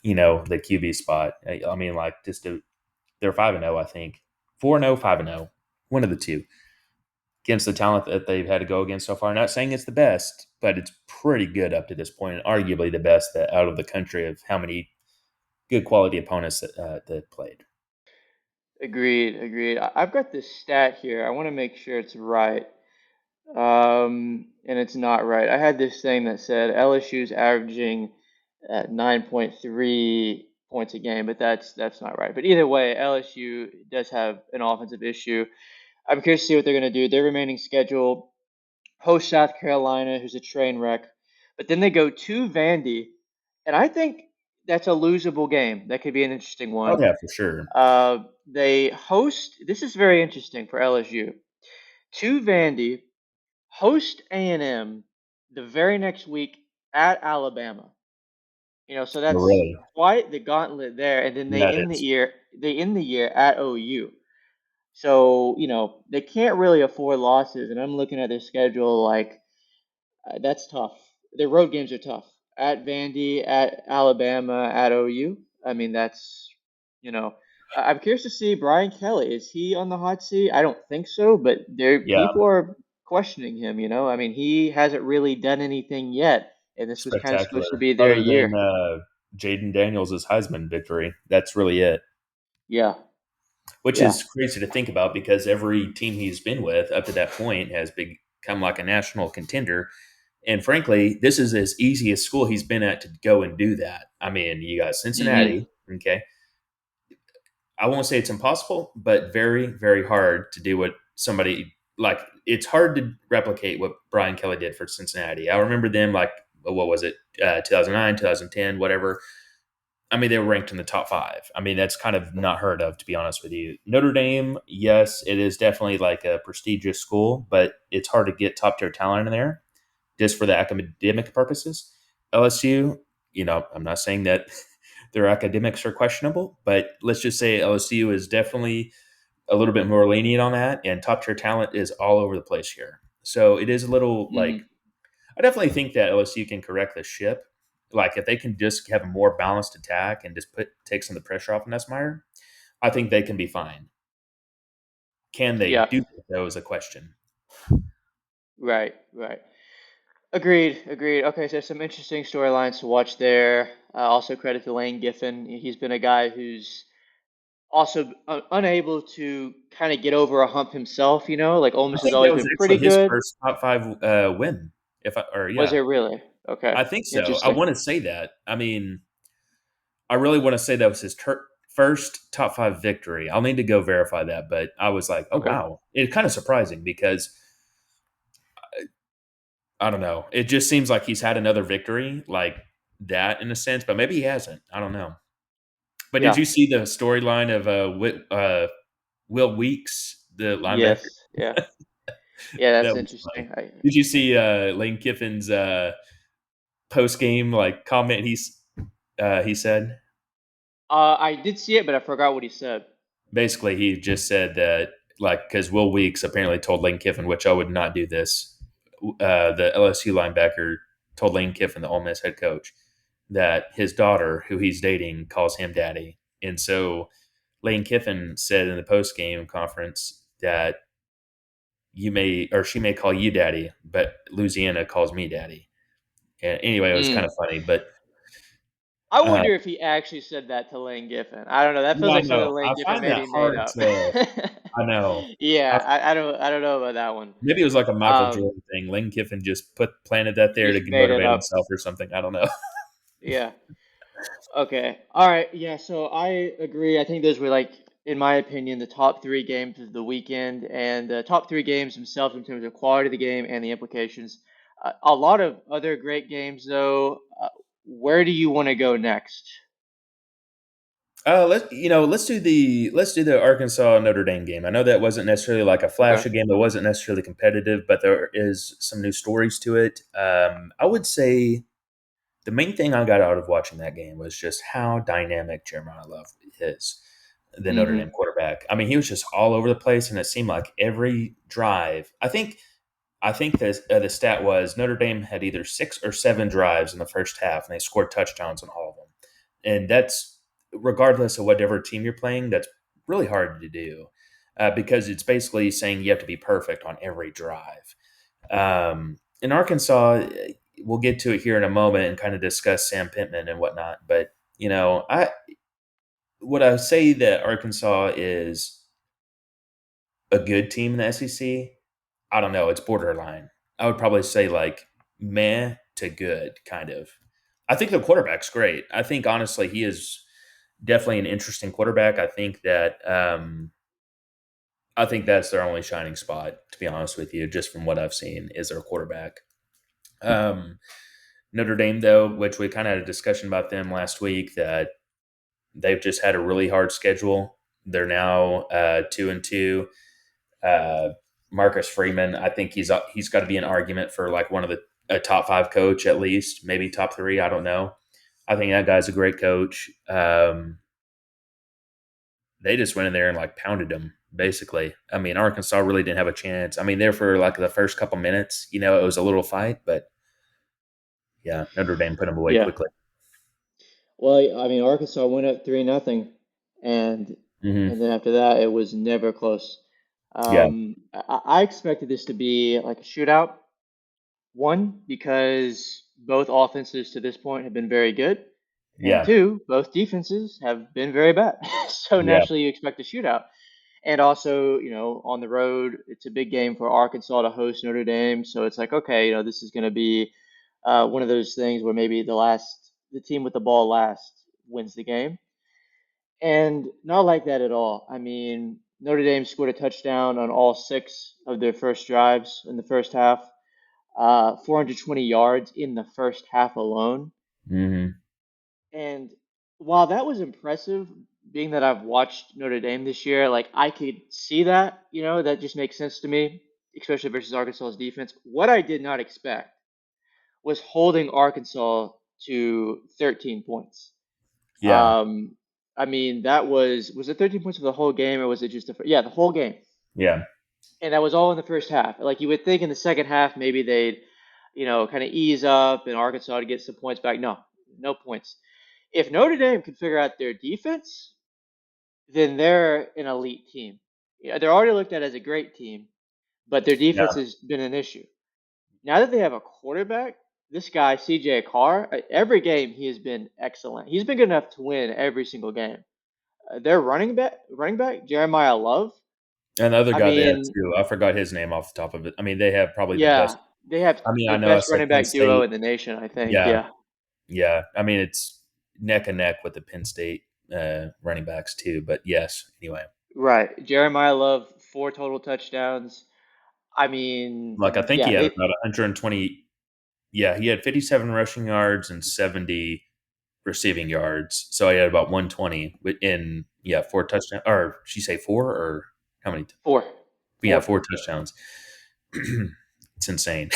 B: QB spot. I mean, like they're 5-0, I think 4-0, 5-0, one of the two against the talent that they've had to go against so far. Not saying it's the best, but it's pretty good up to this point, and arguably the best that out of the country of how many good quality opponents that played.
A: Agreed, agreed. I've got this stat here. I want to make sure it's right. And it's not right. I had this thing that said LSU's averaging at 9.3 points a game, but that's not right. But either way, LSU does have an offensive issue. I'm curious to see what they're going to do. Their remaining schedule: host South Carolina, who's a train wreck, but then they go to Vandy, and I think that's a losable game. That could be an interesting
B: Oh
A: one.
B: yeah, for sure.
A: They host. This is very interesting for LSU. To Vandy, host A&M the very next week at Alabama. So
B: Oh,
A: that's
B: really?
A: quite the gauntlet there. And then
B: That is.
A: they end the year at OU. So, they can't really afford losses. And I'm looking at their schedule like that's tough. Their road games are tough. At Vandy, at Alabama, at OU. I mean, that's, you know, I'm curious to see Brian Kelly. Is he on the hot seat? I don't think so, but
B: Yeah,
A: people are questioning him. I mean, he hasn't really done anything yet, and this was kind of supposed to
B: spectacular.
A: be their
B: Other than
A: year.
B: Jaden Daniels' Heisman victory, that's really it.
A: Yeah,
B: Which
A: yeah.
B: is crazy to think about because every team he's been with up to that point has become like a national contender. And frankly, this is as easy a school he's been at to go and do that. I mean, you got
A: Mm-hmm.
B: Cincinnati, okay. I won't say it's impossible, but very, very hard to do what somebody like. It's hard to replicate what Brian Kelly did for Cincinnati. I remember them like what was it, 2009, 2010, whatever. I mean, they were ranked in the top five. I mean, that's kind of not heard of, to be honest with you. Notre Dame, yes, it is definitely like a prestigious school, but it's hard to get top tier talent in there just for the academic purposes. LSU, I'm not saying that their academics are questionable, but let's just say LSU is definitely a little bit more lenient on that, and top tier talent is all over the place here. So it is a little like
A: Mm-hmm.
B: I definitely think that LSU can correct the ship. Like if they can just have a more balanced attack and just take some of the pressure off Nussmeier, I think they can be fine. Can they
A: Yeah.
B: do that, though, is a question.
A: Right. Right. Agreed, agreed. Okay, so some interesting storylines to watch there. Also, credit to Lane Giffen. He's been a guy who's also unable to kind of get over a hump himself. Like Ole
B: I
A: Miss has
B: think that
A: always
B: was
A: been pretty
B: actually his
A: good.
B: first top five win.
A: Was
B: Yeah,
A: it really? Okay,
B: I think so. I
A: interesting.
B: want to say that. I mean, I really want to say that was his first top five victory. I'll need to go verify that, but I was like, oh
A: Okay,
B: wow, it's kind of surprising because I don't know. It just seems like he's had another victory like that in a sense, but maybe he hasn't. I don't know. But did
A: yeah,
B: you see the storyline of Will Weeks, the linebacker?
A: yes, yeah, yeah. That's
B: That was funny.
A: interesting.
B: Did you see Lane Kiffin's post game like comment? He said
A: I did see it, but I forgot what he said.
B: basically he just said that. like because Will Weeks apparently told Lane Kiffin, which I would not do this. The LSU linebacker told Lane Kiffin, the Ole Miss head coach, that his daughter, who he's dating, calls him daddy. And so Lane Kiffin said in the post game conference that you may or she may call you daddy, but Louisiana calls me daddy. And anyway, it was kind
A: Mm.
B: of funny, but
A: I
B: uh,
A: wonder if he actually said that to Lane Kiffin. I don't know. That feels
B: yeah, I
A: like something
B: know.
A: Lane
B: I
A: Kiffin
B: find that
A: maybe made
B: hard
A: up.
B: to. I know.
A: Yeah,
B: I,
A: I don't know about that one.
B: maybe it was like a Michael
A: Um,
B: Jordan thing. Lane Kiffin just planted that there to
A: just made it
B: motivate
A: up.
B: himself or something. I don't know.
A: Yeah. Okay. All right. Yeah. So I agree. I think those were like, in my opinion, the top three games of the weekend, and the top three games themselves in terms of quality of the game and the implications. A lot of other great games, though. Where do you want to go next?
B: Let's do the Arkansas Notre Dame game. I know that wasn't necessarily like a
A: Okay.
B: flashy game. It wasn't necessarily competitive, but there is some new stories to it. I would say the main thing I got out of watching that game was just how dynamic Jeremiah Love is, the Notre
A: Mm-hmm.
B: Dame quarterback. I mean, he was just all over the place, and it seemed like every drive. I think the stat was Notre Dame had either 6 or 7 drives in the first half, and they scored touchdowns on all of them. And that's regardless of whatever team you're playing. That's really hard to do because it's basically saying you have to be perfect on every drive. In Arkansas, we'll get to it here in a moment and kind of discuss Sam Pittman and whatnot. But I would I say that Arkansas is a good team in the SEC? I don't know. It's borderline. I would probably say like meh to good, kind of. I think the quarterback's great. I think honestly he is definitely an interesting quarterback. I think that's their only shining spot, to be honest with you, just from what I've seen, is their quarterback. Um, Notre Dame, though, which we kind of had a discussion about them last week, that they've just had a really hard schedule. They're now 2-2. Uh, Marcus Freeman, I think he's got to be an argument for like one of the a top 5 coach at least, maybe top 3. I don't know. I think that guy's a great coach. They just went in there and like pounded them. Basically, I mean, Arkansas really didn't have a chance. I mean, there for like the first couple minutes, it was a little fight, but yeah, Notre Dame put them away
A: Yeah.
B: quickly.
A: Well, I mean, Arkansas went up 3-0, and
B: Hmm.
A: then after that, it was never close.
B: Yeah,
A: I expected this to be like a shootout. One, because both offenses to this point have been very good, and
B: yeah,
A: two, both defenses have been very bad. So
B: yeah,
A: naturally, you expect a shootout. And also, on the road, it's a big game for Arkansas to host Notre Dame. So it's like, okay, this is going to be one of those things where maybe the team with the ball last wins the game. And not like that at all. I mean, Notre Dame scored a touchdown on all six of their first drives in the first half, 420 yards in the first half alone.
B: hmm
A: And while that was impressive, being that I've watched Notre Dame this year, like I could see that, that just makes sense to me, especially versus Arkansas's defense. What I did not expect was holding Arkansas to 13 points.
B: yeah,
A: Um, I mean, was it 13 points for the whole game, or was it just yeah, the whole game?
B: yeah,
A: And that was all in the first half. Like you would think in the second half, maybe they'd, kind of ease up and Arkansas to get some points back. No, no points. If Notre Dame can figure out their defense, then they're an elite team. Yeah, they're already looked at as a great team, but their defense
B: yeah.
A: has been an issue. Now that they have a quarterback, this guy CJ Carr, every game he has been excellent. He's been good enough to win every single game. Their running back Jeremiah Love.
B: Another
A: I
B: guy they have
A: mean,
B: too. I forgot his name off the top of it. I mean, they have probably the
A: yeah,
B: best.
A: they have
B: I mean,
A: the
B: I know I
A: best
B: said
A: running
B: Penn
A: back duo
B: State.
A: in the nation, I think.
B: Yeah,
A: Yeah,
B: yeah. I mean, it's neck and neck with the Penn State running backs too. But yes, anyway,
A: right. Jeremiah Love, 4 total touchdowns. I mean,
B: like I think he
A: yeah,
B: had
A: they
B: about 120. Yeah, he had 57 rushing yards and 70 receiving yards. So he had about 120 in 4 touchdowns. Or she say 4 or how many?
A: four,
B: Yeah,
A: four.
B: 4 touchdowns. It's insane.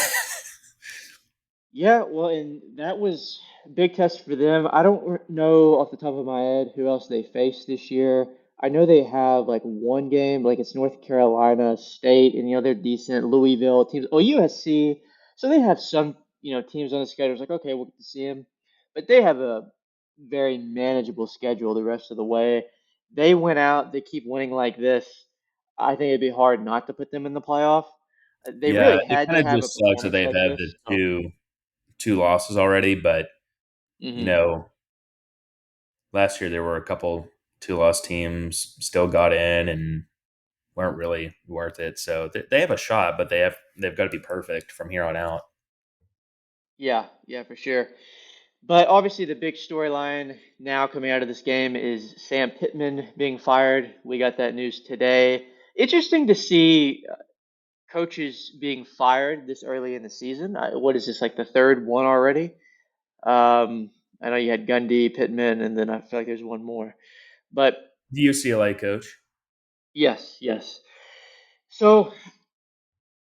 A: Yeah, well, and that was a big test for them. I don't know off the top of my head who else they faced this year. I know they have like one game, like it's North Carolina State, and the other decent Louisville teams. Oh, USC. So they have some, teams on the schedule. It's like, okay, we'll get to see them, but they have a very manageable schedule the rest of the way. They went out, they keep winning like this. I think it'd be hard not to put them in the playoff. They
B: Yeah,
A: really
B: it
A: had to
B: kind of
A: have a
B: just sucks that
A: performance
B: they've
A: like
B: had the
A: this. So,
B: two losses already, but you
A: hmm
B: know, last year there were a couple two-loss teams still got in and weren't really worth it. So they have a shot, but they've got to be perfect from here on out.
A: yeah, yeah, for sure. But obviously, the big storyline now coming out of this game is Sam Pittman being fired. We got that news today. Interesting to see coaches being fired this early in the season. What is this, like the third one already? Um, I know you had Gundy, Pittman, and then I feel like there's one more. But
B: The UCLA coach.
A: yes, yes. So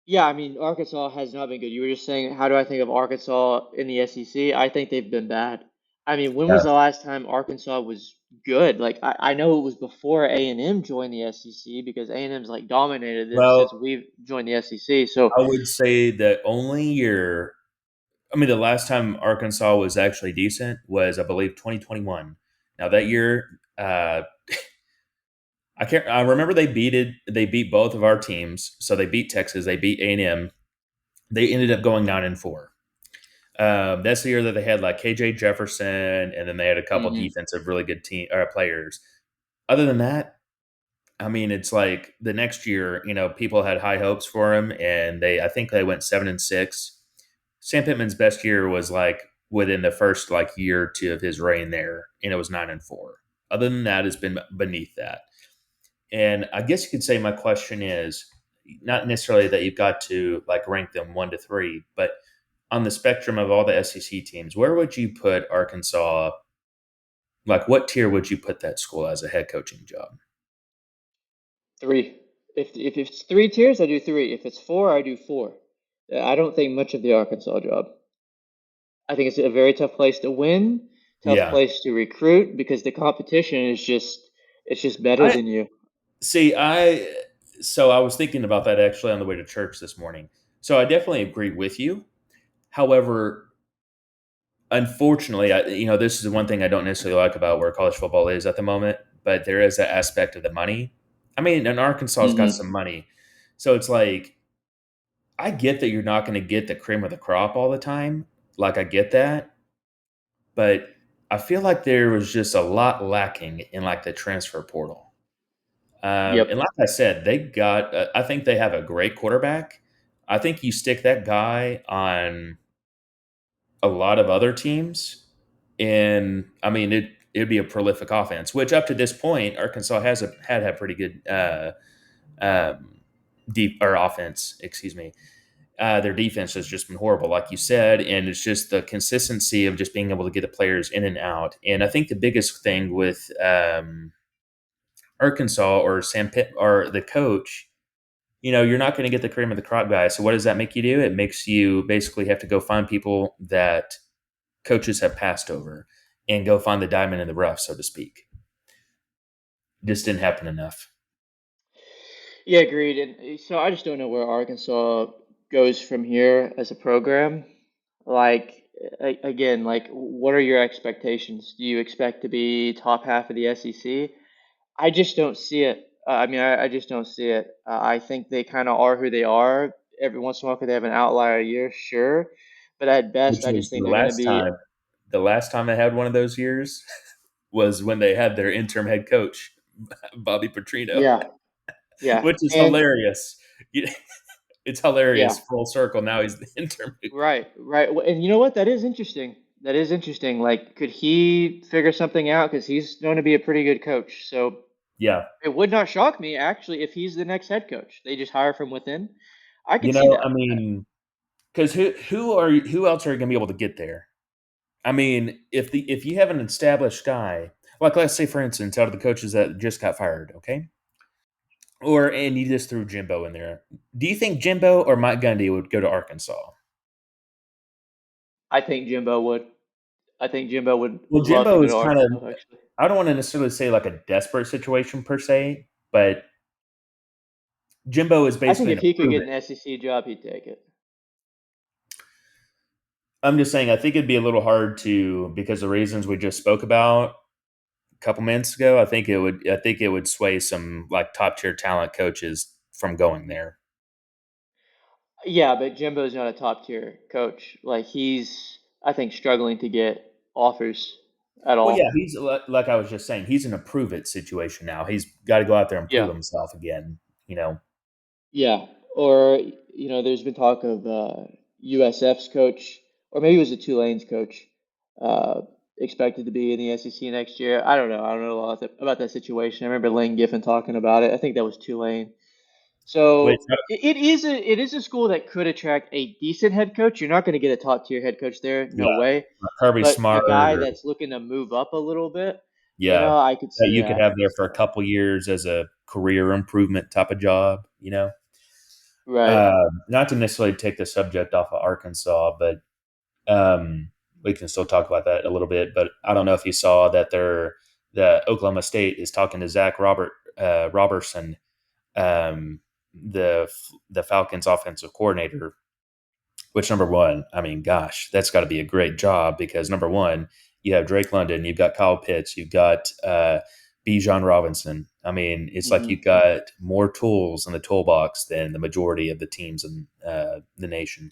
A: yeah, I mean, Arkansas has not been good. You were just saying, how do I think of Arkansas in the SEC? I think they've been bad. I mean, when was
B: Yeah.
A: the last time Arkansas was good? Like, I know it was before A&M joined the SEC because A&M's like dominated them since
B: Well,
A: we've joined the SEC. So,
B: I would say the only year, I mean, the last time Arkansas was actually decent was, I believe, 2021. Now that year, I can't. I remember they beat both of our teams. So they beat Texas. They beat A&M. They ended up going 9-4. That's the year that they had like KJ Jefferson, and then they had a couple
A: hmm
B: defensive really good team players. Other than that, I mean, it's like the next year, people had high hopes for him, and I think they went 7-6. Sam Pittman's best year was like within the first like year or two of his reign there, and it was 9-4. Other than that, it's been beneath that. And I guess you could say my question is not necessarily that you've got to like rank them 1 to 3, but on the spectrum of all the SEC teams, where would you put Arkansas? Like, what tier would you put that school as a head coaching job?
A: three. If it's three tiers, I do three. If it's four, I do four. I don't think much of the Arkansas job. I think it's a very tough place to win, tough
B: Yeah,
A: place to recruit because the competition is just better
B: I
A: than you.
B: see. I was thinking about that actually on the way to church this morning. So I definitely agree with you. However, unfortunately, this is the one thing I don't necessarily like about where college football is at the moment. But there is that aspect of the money. I mean, and Arkansas's got
A: hmm
B: some money, so it's like I get that you're not going to get the cream of the crop all the time. Like I get that, but I feel like there was just a lot lacking in like the transfer portal.
A: Yep.
B: And like I said, they got. I think they have a great quarterback. I think you stick that guy on a lot of other teams, and I mean it'd be a prolific offense. Which up to this point, Arkansas had pretty good um, deep or offense. Excuse me. Their defense has just been horrible, like you said, and it's just the consistency of just being able to get the players in and out. And I think the biggest thing with Arkansas or Sam Pitt or the coach, you're not going to get the cream of the crop guy. So what does that make you do? It makes you basically have to go find people that coaches have passed over and go find the diamond in the rough, so to speak. Just didn't happen enough.
A: Yeah, agreed. And so I just don't know where Arkansas goes from here as a program. Like, again, like, what are your expectations? Do you expect to be top half of the SEC? I just don't see it. I mean, I just don't see it. I think they kind of are who they are. Every once in a while, could they have an outlier year? Sure. But at best,
B: Which
A: I just
B: was
A: think they're going to be,
B: the last time they had one of those years was when they had their interim head coach, Bobby Petrino,
A: yeah, yeah.
B: which is
A: And
B: hilarious. It's
A: yeah,
B: hilarious full circle. Now he's the interim.
A: right, right. And you know what? That is interesting. That is interesting. Like, could he figure something out? Because he's known to be a pretty good coach. So
B: Yeah.
A: it would not shock me, actually, if he's the next head coach. They just hire from within. I could see
B: I
A: that.
B: mean, because who else are you going to be able to get there? I mean, if you have an established guy, like let's say for instance, out of the coaches that just got fired, okay, and you just threw Jimbo in there. Do you think Jimbo or Mike Gundy would go to Arkansas?
A: I think Jimbo would. I think Jimbo
B: Well,
A: would love to
B: Jimbo
A: go
B: is
A: to
B: kind of,
A: Arkansas, actually.
B: I don't want to necessarily say like a desperate situation per se, but Jimbo is
A: I think
B: basically
A: if
B: an
A: he could get
B: improvement.
A: an SEC job, he'd take it.
B: I'm just saying, I think it'd be a little hard to, because the reasons we just spoke about a couple minutes ago. I think it would sway some like top tier talent coaches from going there.
A: Yeah, but Jimbo's not a top tier coach. Like he's, I think, struggling to get offers at
B: Well, yeah,
A: all.
B: he's like I was just saying, he's in a prove it situation now. He's got to go out there and prove
A: Yeah.
B: himself again. You know,
A: Yeah. Or, there's been talk of USF's coach, or maybe it was the Tulane's coach, uh, expected to be in the SEC next year. I don't know. I don't know a lot about that situation. I remember Lane Giffen talking about it. I think that was Tulane.
B: but
A: So it is a school that could attract a decent head coach. You're not going to get a top tier head coach there, no
B: yeah,
A: way.
B: Kirby
A: But a
B: Smart
A: guy
B: or
A: that's looking to move up a little bit,
B: yeah,
A: I could
B: that
A: see
B: you could
A: that.
B: have there for a
A: So
B: couple years as a career improvement type of job. You know,
A: right.
B: not to necessarily take the subject off of Arkansas, but um, we can still talk about that a little bit. But I don't know if you saw that the Oklahoma State is talking to Robertson, um, the Falcons offensive coordinator. Which number one, I mean, gosh, that's got to be a great job because number one, you have Drake London, you've got Kyle Pitts, you've got Bijan Robinson. I mean, it's like
A: Hmm.
B: you've got more tools in the toolbox than the majority of the teams in the nation.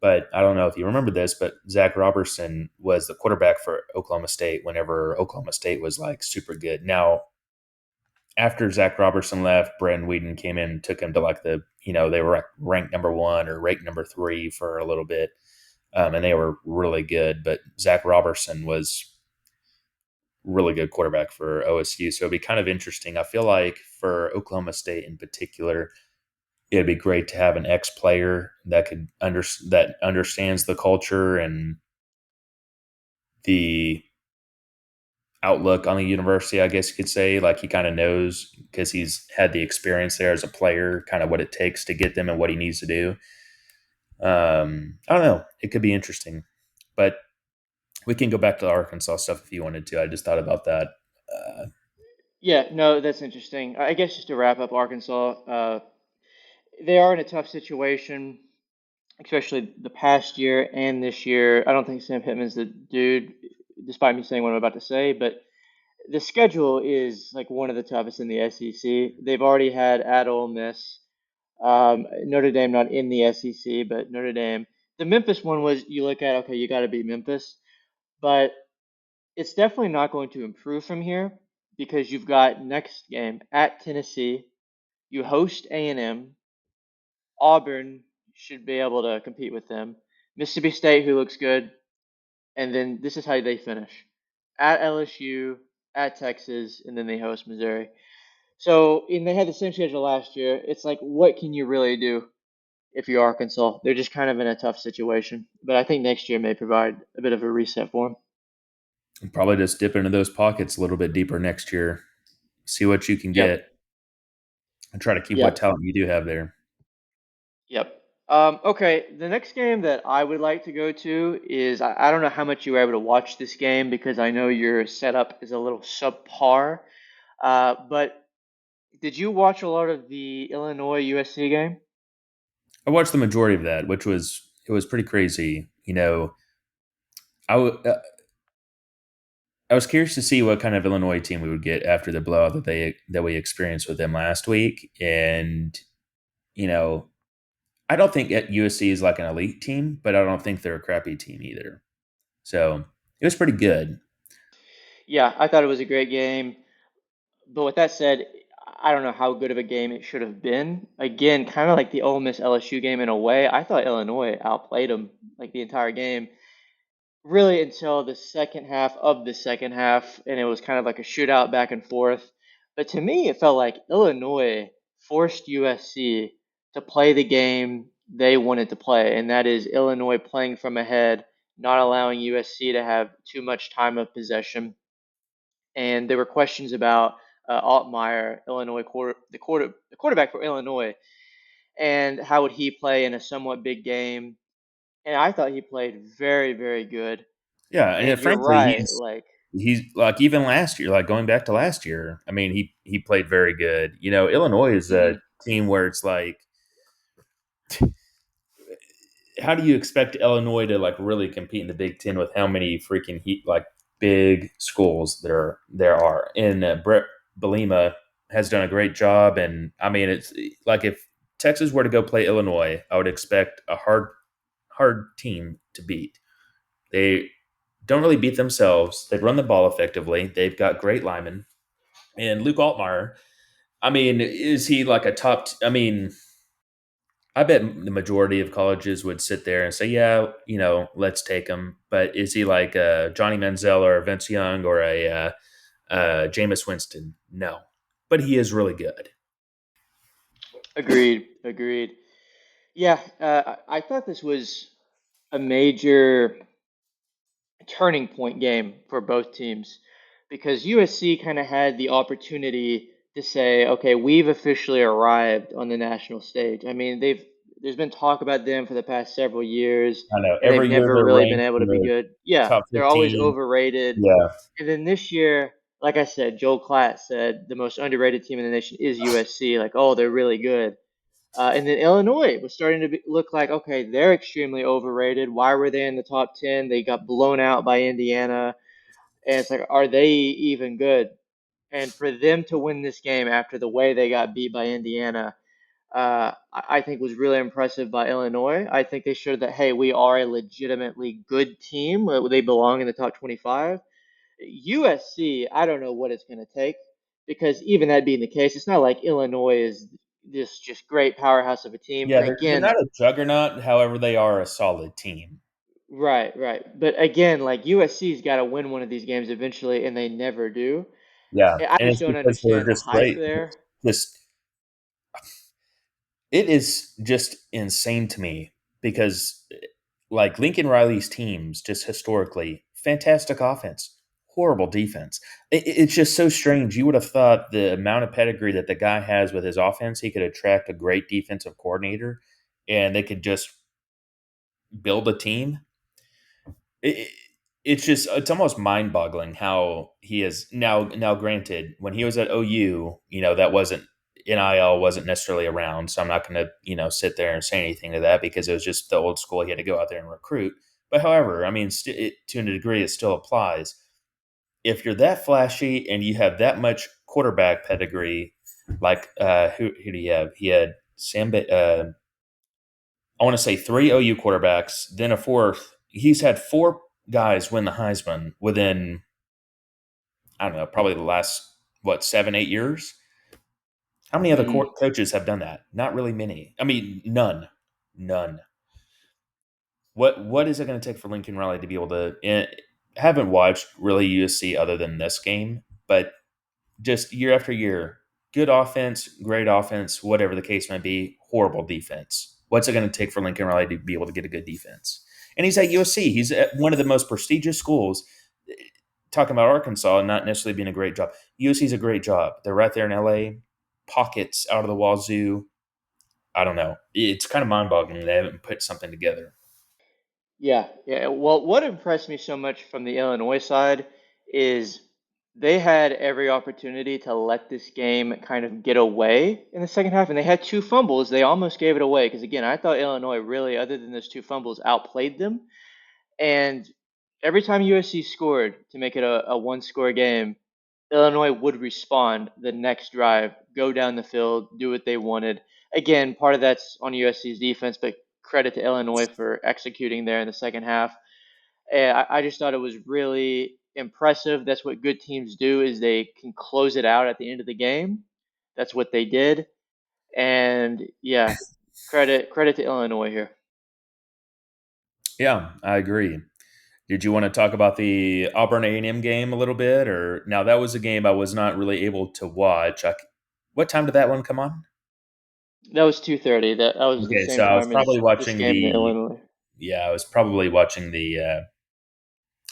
B: But I don't know if you remember this, but Zach Robertson was the quarterback for Oklahoma State whenever Oklahoma State was like super good. Now, after Zach Robertson left, Brandon Whedon came in and took him to like they were ranked number one or ranked number three for a little bit. And they were really good. But Zach Robertson was really good quarterback for OSU. So it'd be kind of interesting. I feel like for Oklahoma State in particular, it'd be great to have an ex player that understands the culture and the outlook on the university, I guess you could say. Like he kind of knows because he's had the experience there as a player, kind of what it takes to get them and what he needs to do. I don't know. It could be interesting, but we can go back to the Arkansas stuff if you wanted to. I just thought about that. Uh,
A: Yeah, no, that's interesting. I guess just to wrap up Arkansas, they are in a tough situation, especially the past year and this year. I don't think Sam Pittman's the dude, despite me saying what I'm about to say, but the schedule is like one of the toughest in the SEC. They've already had at Ole Miss, Notre Dame not in the SEC, but Notre Dame. The Memphis one was you look at, okay, you got to beat Memphis, but it's definitely not going to improve from here because you've got next game at Tennessee. You host A&M. Auburn should be able to compete with them. Mississippi State, who looks good, and then this is how they finish: at LSU, at Texas, and then they host Missouri. So, and they had the same schedule last year. It's like, what can you really do if you're Arkansas? They're just kind of in a tough situation. But I think next year may provide a bit of a reset for them.
B: Probably just dip into those pockets a little bit deeper next year. See what you can
A: Yep.
B: get and try to keep what
A: Yep.
B: talent you do have there.
A: Yep. Okay, the next game that I would like to go to is I don't know how much you were able to watch this game because I know your setup is a little subpar. But did you watch a lot of the Illinois USC game?
B: I watched the majority of that, which was it was pretty crazy. I w- uh, I was curious to see what kind of Illinois team we would get after the blowout that we experienced with them last week, and you know, I don't think USC is like an elite team, but I don't think they're a crappy team either. So it was pretty good.
A: Yeah, I thought it was a great game. But with that said, I don't know how good of a game it should have been. Again, kind of like the Ole Miss LSU game in a way. I thought Illinois outplayed them like the entire game, really until the second half of the second half, and it was kind of like a shootout back and forth. But to me, it felt like Illinois forced USC to play the game they wanted to play, and that is Illinois playing from ahead, not allowing USC to have too much time of possession. And there were questions about Altmyer, Illinois the quarterback for Illinois, and how would he play in a somewhat big game. And I thought he played very, very good.
B: Yeah, and
A: And you're
B: frankly,
A: right, like,
B: he's like even last year, like going back to last year. I mean, he played very good. You know, Illinois is a
A: mhm.
B: team where it's like, how do you expect Illinois to like really compete in the Big Ten with how many freaking like big schools there are? And Brett Belima has done a great job. And I mean, it's like if Texas were to go play Illinois, I would expect a hard team to beat. They don't really beat themselves. They run the ball effectively. They've got great linemen. And Luke Altmyer, I mean, is he like a top? I mean, I bet the majority of colleges would sit there and say, "Yeah, let's take him." But is he like Johnny Manziel or Vince Young or a Jameis Winston? No, but he is really good.
A: Agreed, agreed. Yeah, I thought this was a major turning point game for both teams because USC kind of had the opportunity to say, okay, we've officially arrived on the national stage. I mean, there's been talk about them for the past several years,
B: I know
A: and they've
B: every year
A: never
B: they're
A: really been
B: ranked
A: able
B: in
A: to be
B: the
A: good. Yeah,
B: top
A: they're always
B: 15.
A: overrated.
B: Yeah,
A: And then this year, like I said, Joel Klatt said the most underrated team in the nation is USC. Like, oh, they're really good. And then Illinois was starting to look like, okay, they're extremely overrated. Why were they in the top 10? They got blown out by Indiana. And it's like, are they even good? And for them to win this game after the way they got beat by Indiana, I think was really impressive by Illinois. I think they showed that, hey, we are a legitimately good team. They belong in the top 25. USC, I don't know what it's going to take because even that being the case, it's not like Illinois is this just great powerhouse of a team.
B: yeah,
A: And
B: they're
A: again,
B: not a juggernaut. However, they are a solid team.
A: right, right. But again, like USC's got to win one of these games eventually, and they never do.
B: Yeah,
A: I
B: and
A: just
B: it's
A: don't
B: because they're
A: understand the
B: just
A: hype
B: great.
A: there.
B: Just it is just insane to me because like Lincoln Riley's teams just historically fantastic offense, horrible defense. It's just so strange. You would have thought the amount of pedigree that the guy has with his offense, he could attract a great defensive coordinator, and they could just build a team. It, it's just it's almost mind boggling how he is now. Now, granted, when he was at OU, that wasn't NIL wasn't necessarily around, so I'm not going to sit there and say anything to that because it was just the old school. He had to go out there and recruit. But however, I mean, to a degree, it still applies. If you're that flashy and you have that much quarterback pedigree, like who do you have? He had I want to say three OU quarterbacks, then a fourth. He's had four guys win the Heisman within, I don't know, probably the last, 7, 8 years. How many other
A: Hmm.
B: coaches have done that? Not really many. I mean, none. None. What is it going to take for Lincoln Riley to be able to? Haven't watched really USC other than this game, but just year after year, good offense, great offense, whatever the case might be, horrible defense. What's it going to take for Lincoln Riley to be able to get a good defense? And he's at USC. He's at one of the most prestigious schools. Talking about Arkansas and not necessarily being a great job. USC's a great job. They're right there in LA, pockets out of the wazoo. I don't know. It's kind of mind boggling they haven't put something together.
A: Yeah, yeah. Well, what impressed me so much from the Illinois side is they had every opportunity to let this game kind of get away in the second half, and they had two fumbles. They almost gave it away because, again, I thought Illinois really, other than those two fumbles, outplayed them. And every time USC scored to make it a one-score game, Illinois would respond the next drive, go down the field, do what they wanted. Again, part of that's on USC's defense, but credit to Illinois for executing there in the second half. And I just thought it was really impressive. That's what good teams do is they can close it out at the end of the game. That's what they did. And yeah, credit to Illinois here.
B: Yeah, I agree. Did you want to talk about the Auburn A&M game a little bit, or now that was a game I was not really able to watch? What time did that one come on?
A: That was 2:30. That was the
B: Okay,
A: same
B: so I was
A: time
B: probably
A: as this
B: watching
A: game in
B: the
A: Illinois.
B: yeah, I was probably watching the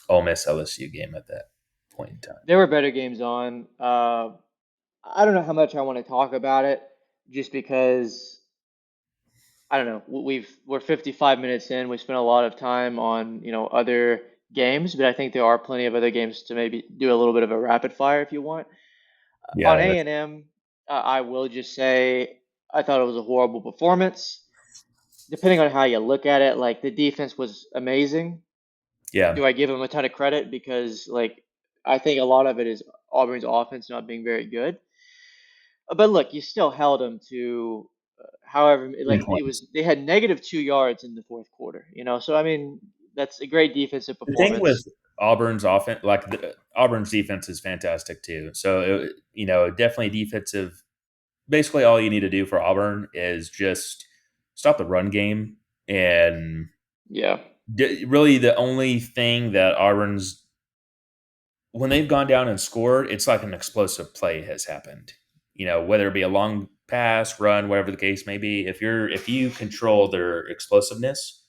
B: Ole Miss LSU game at that point in time.
A: There were better games on. I don't know how much I want to talk about it, just because I don't know. We're 55 minutes in. We spent a lot of time on other games, but I think there are plenty of other games to maybe do a little bit of a rapid fire if you want. On
B: Yeah, that's
A: A&M, I will just say I thought it was a horrible performance. Depending on how you look at it, like the defense was amazing.
B: yeah.
A: Do I give them a ton of credit because like I think a lot of it is Auburn's offense not being very good. But look, you still held them to however
B: Ten
A: like it
B: points.
A: was they had negative 2 yards in the fourth quarter, you know. So I mean that's a great defensive
B: The thing with
A: performance.
B: Auburn's offense, Auburn's defense is fantastic too. So definitely defensive. Basically, all you need to do for Auburn is just stop the run game, and
A: Yeah,
B: really the only thing that Auburn's when they've gone down and scored, it's like an explosive play has happened. Whether it be a long pass, run, whatever the case may be. If you control their explosiveness,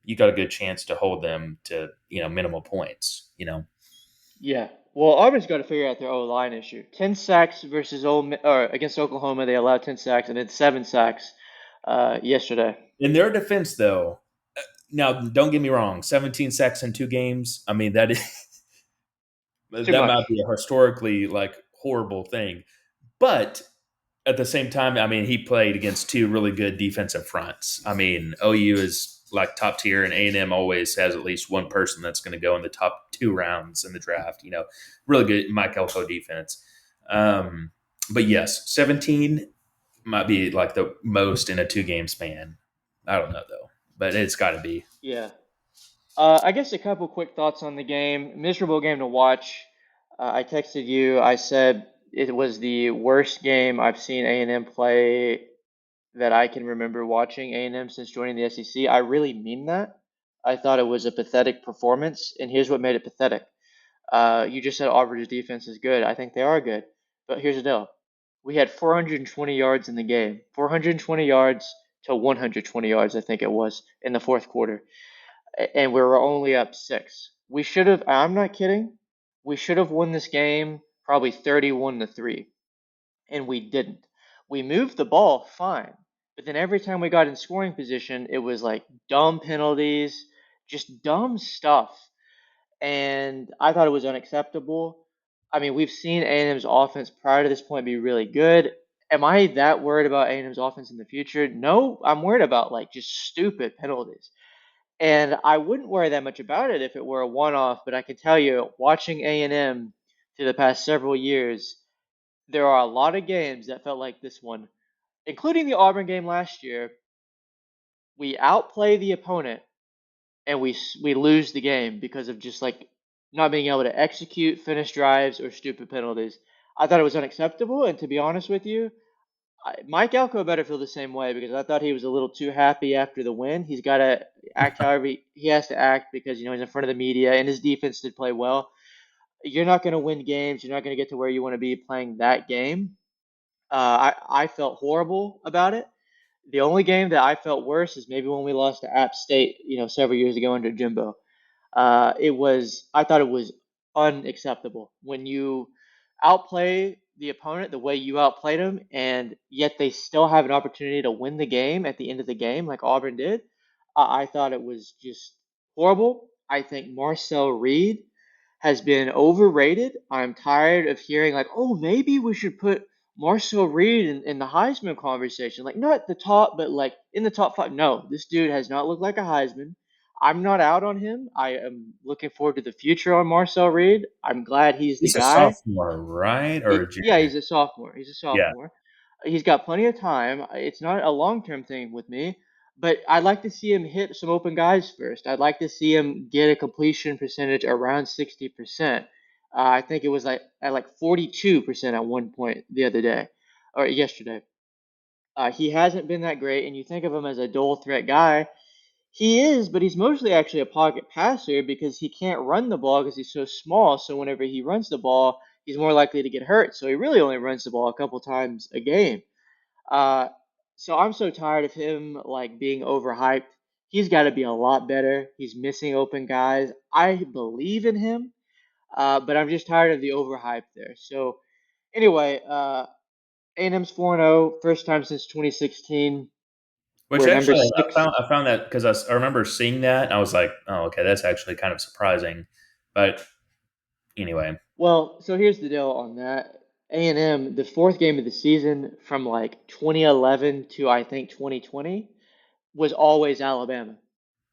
B: you got a good chance to hold them to minimal points.
A: yeah. Well, Auburn's got to figure out their O line issue. 10 sacks versus or against Oklahoma, they allowed 10 sacks and then 7 sacks yesterday.
B: In their defense, though, now don't get me wrong, 17 sacks in 2 games. I mean
A: Too
B: that might
A: much.
B: be a historically horrible thing, but at the same time, I mean, he played against two really good defensive fronts. I mean, OU is like top tier, and A&M always has at least one person that's going to go in the top 2 rounds in the draft. Really good Mike Elko defense. Um, but yes, 17 might be like the most in a 2 game span. I don't know though, but it's got to be.
A: Yeah. I guess a couple quick thoughts on the game. Miserable game to watch. I texted you. I said it was the worst game I've seen A&M play that I can remember watching A&M since joining the SEC. I really mean that. I thought it was a pathetic performance, and here's what made it pathetic. You just said Auburn's defense is good. I think they are good, but here's the deal: we had 420 yards in the game, 420 yards to 120 yards, I think it was in the fourth quarter, and we were only up six. We should have. I'm not kidding. We should have won this game probably 31-3, and we didn't. We moved the ball fine, but then every time we got in scoring position, it was like dumb penalties, just dumb stuff, and I thought it was unacceptable. I mean, we've seen A&M's offense prior to this point be really good. Am I that worried about A&M's offense in the future? No, I'm worried about like just stupid penalties. And I wouldn't worry that much about it if it were a one-off, but I can tell you, watching A&M through the past several years, there are a lot of games that felt like this one, including the Auburn game last year. We outplay the opponent and we lose the game because of just like not being able to execute, finish drives, or stupid penalties. I thought it was unacceptable, and to be honest with you, Mike Elko better feel the same way because I thought he was a little too happy after the win. He's got to act however he has to act because he's in front of the media and his defense did play well. You're not going to win games. You're not going to get to where you want to be playing that game. I felt horrible about it. The only game that I felt worse is maybe when we lost to App State, several years ago under Jimbo. I thought it was unacceptable when you outplay the opponent the way you outplayed them, and yet they still have an opportunity to win the game at the end of the game, like Auburn did. I thought it was just horrible. I think Marcel Reed has been overrated. I'm tired of hearing like, oh, maybe we should put Marcel Reed in the Heisman conversation. Like, not at the top, but like in the top five. No, this dude has not looked like a Heisman. I'm not out on him. I am looking forward to the future on Marcel Reed. I'm glad he's the
B: He's a
A: guy.
B: sophomore, right, or a
A: Yeah,
B: junior?
A: he's a sophomore. He's a
B: Yeah,
A: sophomore. He's got plenty of time. It's not a long-term thing with me, but I'd like to see him hit some open guys first. I'd like to see him get a completion percentage around 60%. I think it was like at like 42% at one point the other day or yesterday. He hasn't been that great, and you think of him as a dual threat guy. He is, but he's mostly actually a pocket passer because he can't run the ball because he's so small. So whenever he runs the ball, he's more likely to get hurt. So he really only runs the ball a couple times a game. Uh, so I'm so tired of him like being overhyped. He's got to be a lot better. He's missing open guys. I believe in him, but I'm just tired of the overhype there. So anyway, A&M's 4-0, first time since 2016.
B: Which
A: We're number
B: actually,
A: six.
B: I found that because I remember seeing that and I was like, oh, okay, that's actually kind of surprising. But anyway,
A: Well, so here's the deal on that. A&M, the fourth game of the season from like 2011 to I think 2020 was always Alabama.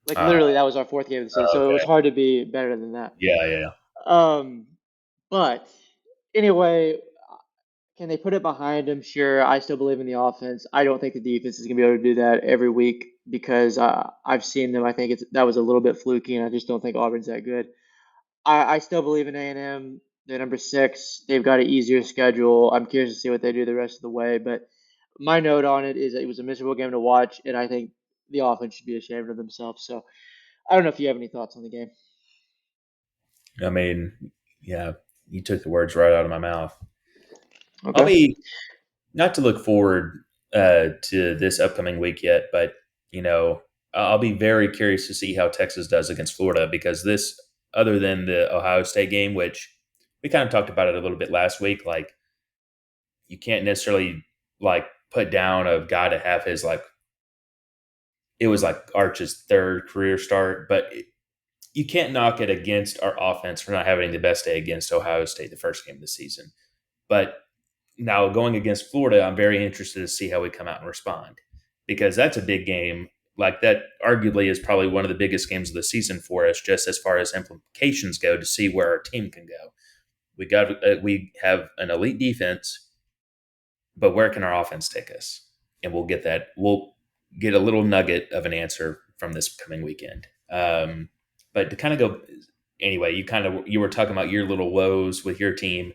A: Like
B: uh,
A: literally, that was our fourth game of the season. So it was
B: okay,
A: hard to be better than that.
B: yeah, yeah.
A: Um, but anyway, can they put it behind them? Sure. I still believe in the offense. I don't think the defense is going to be able to do that every week because I've seen them. I think that was a little bit fluky, and I just don't think Auburn's that good. I still believe in A&M. They're number six. They've got an easier schedule. I'm curious to see what they do the rest of the way. But my note on it is that it was a miserable game to watch, and I think the offense should be ashamed of themselves. So I don't know if you have any thoughts on the game.
B: I mean, yeah, you took the words right out of my mouth. I'll
A: Okay.
B: be not to look forward to this upcoming week yet, but you know, I'll be very curious to see how Texas does against Florida because this, other than the Ohio State game, which we kind of talked about it a little bit last week, like you can't necessarily like put down a guy to have his like it was like Arch's third career start, but you can't knock it against our offense for not having the best day against Ohio State the first game of the season. But now going against Florida, I'm very interested to see how we come out and respond because that's a big game. Like that, arguably, is probably one of the biggest games of the season for us, just as far as implications go, to see where our team can go. We have an elite defense, but where can our offense take us? And we'll get that. We'll get a little nugget of an answer from this coming weekend. But to kind of go anyway, you were talking about your little woes with your team,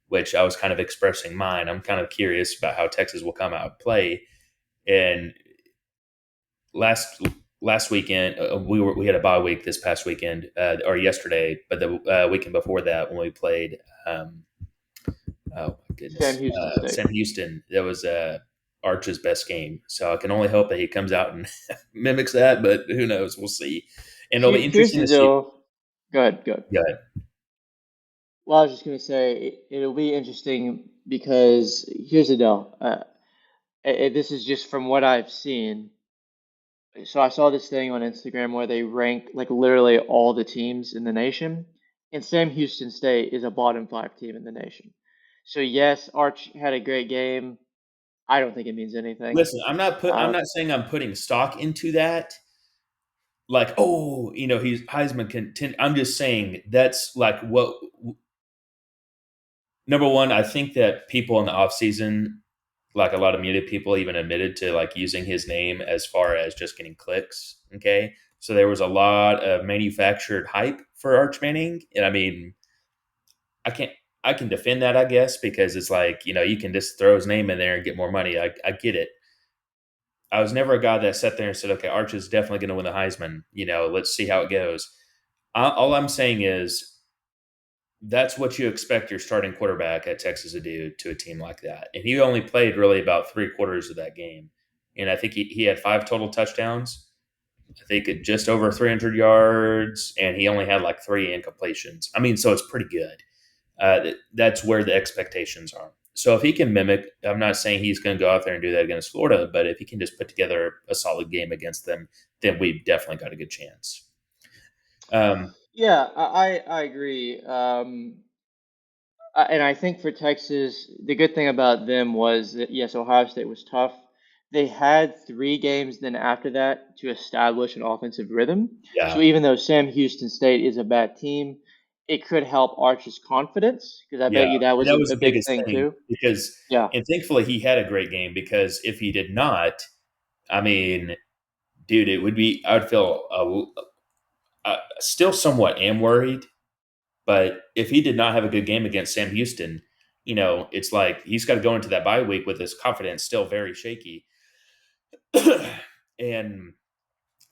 B: which I was kind of expressing mine. I'm kind of curious about how Texas will come out and play. And last last weekend we had a bye week this past weekend or yesterday, but the weekend before that when we played. Oh my
A: Sam
B: goodness,
A: Houston State.
B: Sam Houston. That was Arch's best game. So I can only hope that he comes out and mimics that. But who knows? We'll see. And it'll be
A: Here's
B: interesting
A: the
B: to see.
A: deal. Go ahead. Go ahead.
B: Yeah,
A: Well, I was just going to say it'll be interesting because here's the deal. This is just from what I've seen. So I saw this thing on Instagram where they rank like literally all the teams in the nation, and Sam Houston State is a bottom five team in the nation. So yes, Arch had a great game. I don't think it means anything.
B: listen, I'm
A: Uh,
B: not saying I'm putting stock into that. Like, oh, he's Heisman content. I'm just saying that's like what number one. I think that people in the off season, like a lot of muted people, even admitted to like using his name as far as just getting clicks. Okay, so there was a lot of manufactured hype for Arch Manning, and I mean, I can't. I can defend that, I guess, because it's like you can just throw his name in there and get more money. I get it. I was never a guy that sat there and said, "Okay, Arch is definitely going to win the Heisman." Let's see how it goes. All I'm saying is that's what you expect your starting quarterback at Texas to do to a team like that. And he only played really about three-quarters of that game. And I think he had five total touchdowns. I think at just over 300 yards, and he only had like three incompletions. I mean, so it's pretty good. That's where the expectations are. So if he can mimic, I'm not saying he's going to go out there and do that against Florida, but if he can just put together a solid game against them, then we've definitely got a good chance. Um,
A: yeah, I agree. And I think for Texas, the good thing about them was that yes, Ohio State was tough. They had three games then after that to establish an offensive rhythm. So
B: yeah,
A: even though Sam Houston State is a bad team, it could help Arch's confidence because I
B: yeah,
A: bet you that
B: and
A: was
B: that was
A: a
B: the
A: big
B: biggest
A: thing
B: thing
A: too.
B: because,
A: Yeah.
B: and thankfully he had a great game because if he did not, I mean, dude, it would be I would feel still somewhat am worried, but if he did not have a good game against Sam Houston, it's like he's got to go into that bye week with his confidence still very shaky, and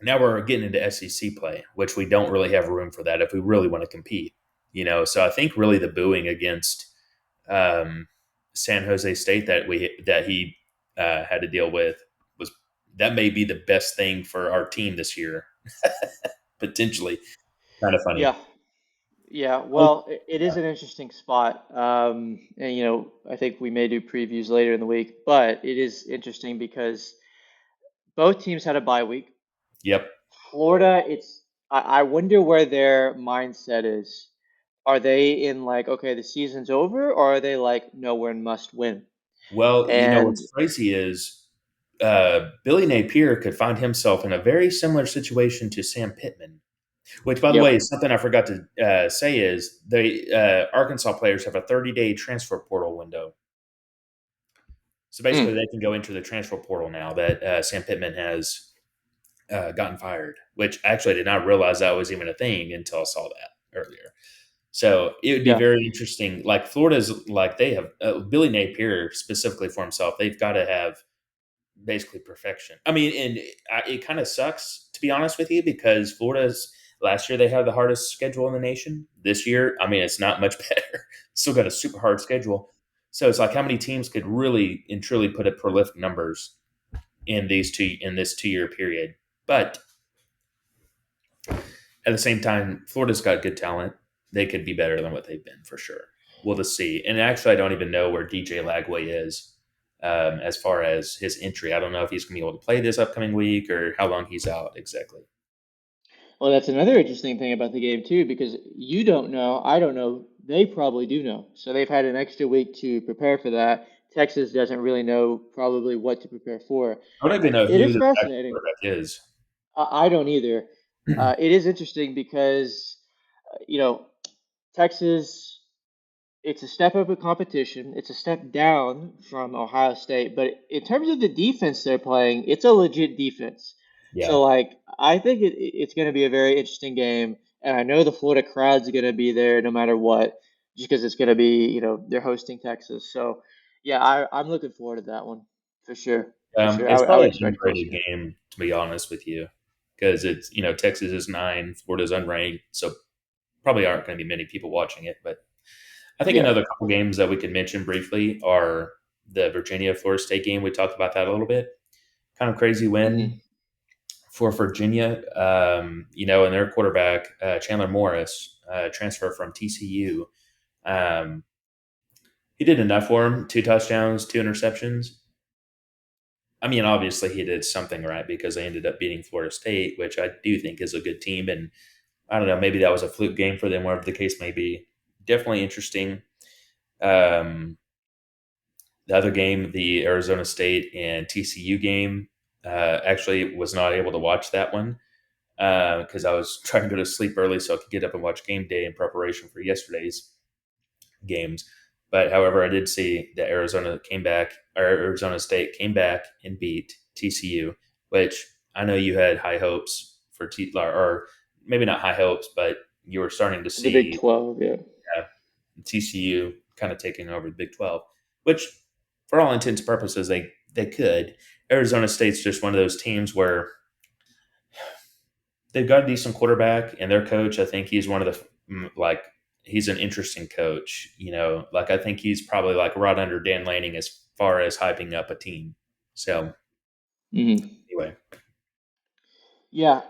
B: now we're getting into SEC play, which we don't really have room for that if we really want to compete. So I think really the booing against um, San Jose State that he had to deal with was that may be the best thing for our team this year, potentially. Kind of funny.
A: Yeah. Yeah.
B: Oh,
A: Well, it is an interesting spot. And I think we may do previews later in the week, but it is interesting because both teams had a bye week.
B: Yep.
A: Florida, I wonder where their mindset is. Are they in like, okay, the season's over, or are they like, no, we're in must win?
B: Well,
A: And
B: what's crazy is Billy Napier could find himself in a very similar situation to Sam Pittman, which, by the way,
A: yep.
B: is something I forgot to say is the Arkansas players have a 30-day transfer portal window. So basically,
A: Mm,
B: they can go into the transfer portal now that Sam Pittman has gotten fired, which actually I did not realize that was even a thing until I saw that earlier. So it would be
A: yeah.
B: very interesting. Like Florida's, like they have Billy Napier specifically for himself. They've got to have basically perfection. I mean, and it kind of sucks to be honest with you because Florida's last year they had the hardest schedule in the nation. This year, I mean, it's not much better. Still got a super hard schedule. So it's like how many teams could really and truly put up prolific numbers in this 2 year period. But at the same time, Florida's got good talent. They could be better than what they've been for sure. We'll just see. And actually, I don't even know where DJ Lagway is as far as his entry. I don't know if he's going to be able to play this upcoming week or how long he's out exactly.
A: Well, that's another interesting thing about the game too, because you don't know, I don't know, they probably do know. So they've had an extra week to prepare for that. Texas doesn't really know probably what to prepare for.
B: I don't even know
A: It
B: who
A: is
B: the backup
A: fascinating.
B: quarterback is.
A: I don't either. It is interesting because, you know, Texas, it's a step up in competition. It's a step down from Ohio State, but in terms of the defense they're playing, it's a legit defense.
B: Yeah.
A: So like I think it's going to be a very interesting game, and I know the Florida crowd's going to be there no matter what, just because it's going to be they're hosting Texas. So yeah, I'm looking forward to that one for sure, for sure.
B: It's
A: I would
B: probably an
A: expect a close
B: underrated
A: game.
B: game, to be honest with you, because it's, Texas is 9, Florida's unranked. So probably aren't going to be many people watching it. But I think
A: Yeah.
B: another couple games that we could mention briefly are the Virginia Florida State game. We talked about that a little bit. Kind of crazy win
A: Hmm.
B: for Virginia. And their quarterback, Chandler Morris, transfer from TCU. Um, he did enough for him 2 touchdowns, 2 interceptions. I mean, obviously, he did something right because they ended up beating Florida State, which I do think is a good team. And I don't know, maybe that was a fluke game for them, whatever the case may be. Definitely interesting. Um, the other game, the Arizona State and TCU game, actually was not able to watch that one because I was trying to go to sleep early so I could get up and watch game day in preparation for yesterday's games. But however, I did see that Arizona State came back and beat TCU, which I know you had high hopes for or maybe not high hopes, but you were starting to
A: The Big
B: see
A: 12, yeah.
B: uh, TCU kind of taking over the Big 12, which for all intents and purposes they could. Arizona State's just one of those teams where they've got a decent quarterback and their coach. I think he's one of like he's an interesting coach. Like I think he's probably like right under Dan Lanning as far as hyping up a team. So
A: Hmm.
B: anyway,
A: Yeah.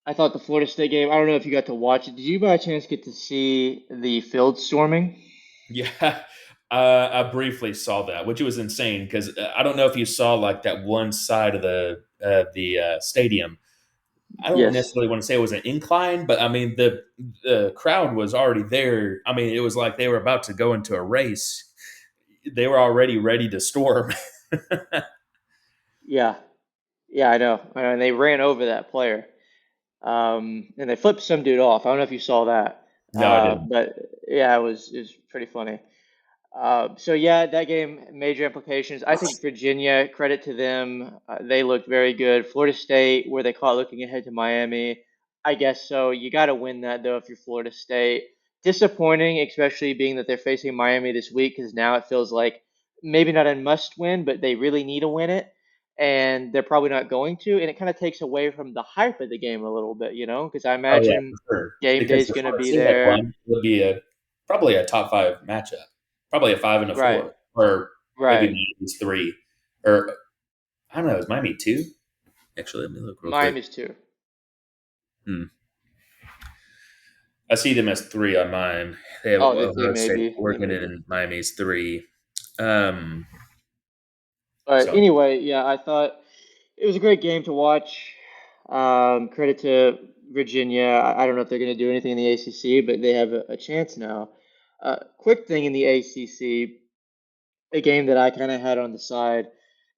A: I thought the Florida State game, I don't know if you got to watch it. Did you by chance get to see the field storming?
B: yeah. I briefly saw that, which was insane because I don't know if you saw like that one side of the stadium. I don't
A: Yes.
B: necessarily want to say it was an incline, but I mean the crowd was already there. I mean, it was like they were about to go into a race. They were already ready to storm.
A: Yeah. Yeah, I know. I know. And they ran over that player. And they flipped some dude off. I don't know if you saw that.
B: No, I didn't.
A: But yeah, it was pretty funny. So yeah, that game, major implications. I think Virginia, credit to them, they looked very good. Florida State, where they caught looking ahead to Miami, I guess so. You got to win that though if you're Florida State. Disappointing, especially being that they're facing Miami this week, because now it feels like maybe not a must win, but they really need to win it, and they're probably not going to, and it kind of takes away from the hype of the game a little bit, because I
B: Oh yeah,
A: imagine
B: for sure.
A: game day
B: Because
A: is
B: the
A: going to
B: Florida
A: be
B: State had
A: there.
B: won would be a probably a top 5 matchup, probably a 5 and a
A: Right,
B: 4, or maybe
A: right.
B: Miami's 3, or I don't know. Is Miami 2? Actually, let me look real quick.
A: Miami's too.
B: Hmm. I see them as 3 on mine. They have
A: Oh, they
B: Ohio
A: may
B: State,
A: be. They
B: Oregon,
A: may be.
B: and Miami's 3. Um,
A: But
B: So
A: anyway, yeah, I thought it was a great game to watch. Credit to Virginia. I don't know if they're going to do anything in the ACC, but they have a chance now. Quick thing in the ACC, a game that I kind of had on the side.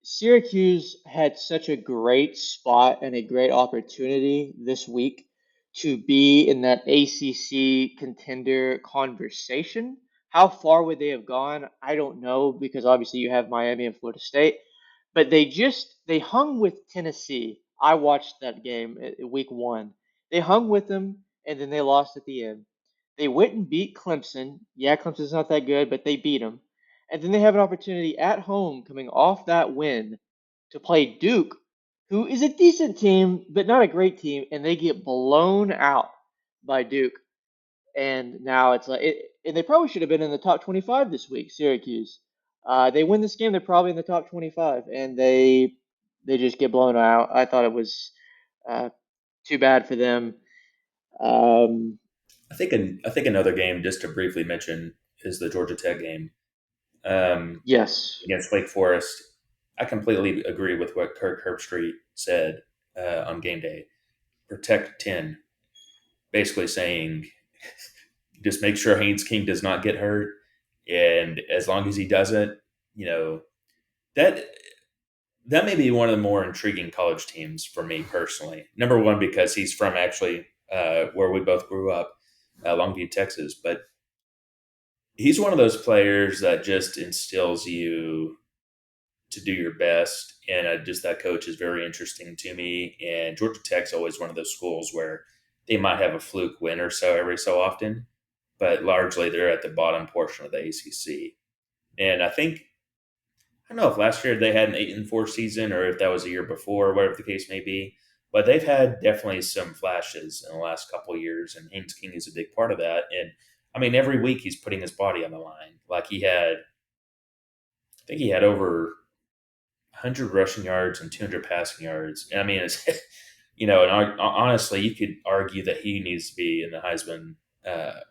A: Syracuse had such a great spot and a great opportunity this week to be in that ACC contender conversation. How far would they have gone? I don't know because obviously you have Miami and Florida State, but they hung with Tennessee. I watched that game week 1. They hung with them and then they lost at the end. They went and beat Clemson. Yeah, Clemson's not that good, but they beat them. And then they have an opportunity at home coming off that win to play Duke, who is a decent team, but not a great team, and they get blown out by Duke. And now it's like, and they probably should have been in the top 25 this week, Syracuse. They win this game, they're probably in the top 25, and they just get blown out. I thought it was uh, too bad for them. Um,
B: I think another game just to briefly mention is the Georgia Tech game um,
A: yes,
B: against Wake Forest. I completely agree with what Kirk Herbstreit said on game day. Protect 10, basically saying just make sure Haynes King does not get hurt, and as long as he doesn't, you know that that may be one of the more intriguing college teams for me personally. Number one, because he's from actually where we both grew up, Longview, Texas. But he's one of those players that just instills you to do your best. And just that coach is very interesting to me. And Georgia Tech's always one of those schools where they might have a fluke win or so every so often, but largely they're at the bottom portion of the ACC. And I don't know if last year they had an 8-4 season or if that was a year before, whatever the case may be. But they've had definitely some flashes in the last couple of years, and Haynes King is a big part of that. And I mean, every week he's putting his body on the line. Like I think he had over 100 rushing yards and 200 passing yards. And I mean, it's and honestly, you could argue that he needs to be in the Heisman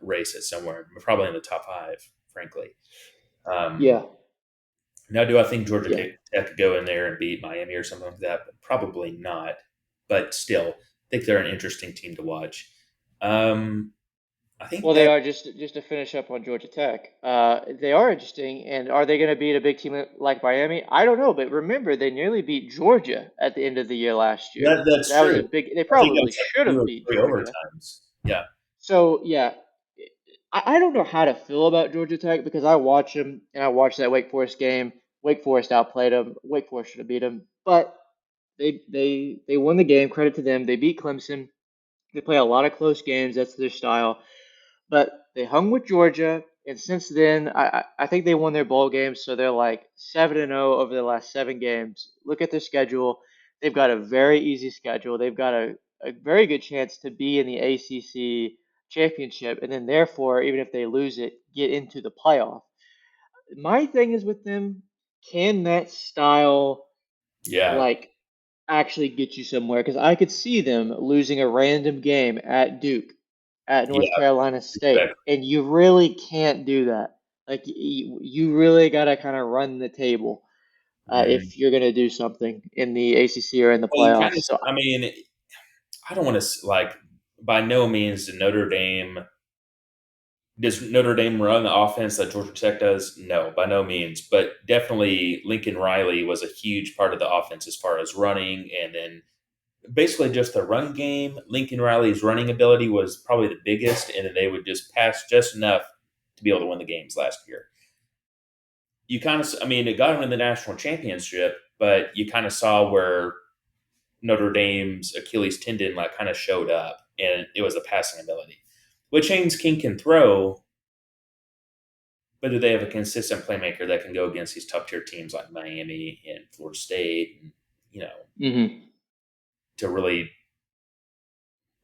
B: race at somewhere, probably in the top five, frankly. Um,
A: yeah,
B: Now, do I think Georgia
A: yeah.
B: Tech could go in there and beat Miami or something like that? Probably not. But still, I think they're an interesting team to watch. Um, I think
A: Well, they
B: that
A: are just to finish up on Georgia Tech. They are interesting, and are they going to beat a big team like Miami? I don't know, but remember they nearly beat Georgia at the end of the year last year.
B: that's
A: That was
B: true.
A: a big. They
B: I think that
A: probably
B: was like
A: should
B: two
A: have
B: or
A: beat
B: three
A: Georgia.
B: overtimes. Yeah,
A: So yeah, I don't know how to feel about Georgia Tech because I watch them and I watched that Wake Forest game. Wake Forest outplayed them. Wake Forest should have beat them, but they won the game. Credit to them. They beat Clemson. They play a lot of close games. That's their style. But they hung with Georgia, and since then, I think they won their bowl games, so they're like 7-0 over the last 7 games. Look at their schedule; they've got a very easy schedule. They've got a very good chance to be in the ACC championship, and then therefore, even if they lose it, get into the playoff. My thing is with them, can that style
B: yeah,
A: like actually get you somewhere? Because I could see them losing a random game at Duke, at North
B: yeah,
A: Carolina State,
B: exactly.
A: and you really can't do that. Like you really gotta kind of run the table
B: Mhm.
A: if you're gonna do something in the ACC or in the
B: Well, you kind
A: playoffs.
B: of.
A: So
B: I mean, I don't want to like. By no means did Notre Dame. Does Notre Dame run the offense that Georgia Tech does? No, by no means. But definitely Lincoln Riley was a huge part of the offense as far as running and then basically just the run game. Lincoln Riley's running ability was probably the biggest, and then they would just pass just enough to be able to win the games last year. You kind of, I mean, it got them in the national championship, but you kind of saw where Notre Dame's Achilles tendon like kind of showed up, and it was the passing ability. Which Haynes King can throw, but do they have a consistent playmaker that can go against these top tier teams like Miami and Florida State, and you know,
A: mhm.
B: to really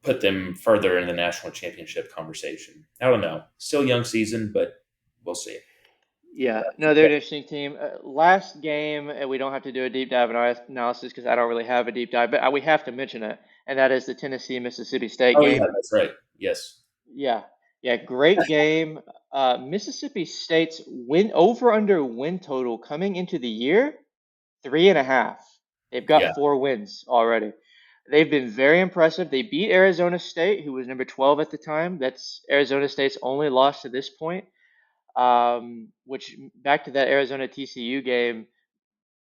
B: put them further in the national championship conversation? I don't know. Still young season, but we'll see.
A: Yeah, no, they're an interesting team. Last game, and we don't have to do a deep dive analysis because I don't really have a deep dive, but we have to mention it, and that is the Tennessee Mississippi State
B: Oh yeah,
A: game.
B: that's right. Yes.
A: Yeah, yeah, great game. Mississippi State's win over under win total coming into the year 3.5. They've
B: Yeah,
A: got 4 wins already. They've been very impressive. They beat Arizona State, who was number 12 at the time. That's Arizona State's only loss to this point. Which back to that Arizona TCU game,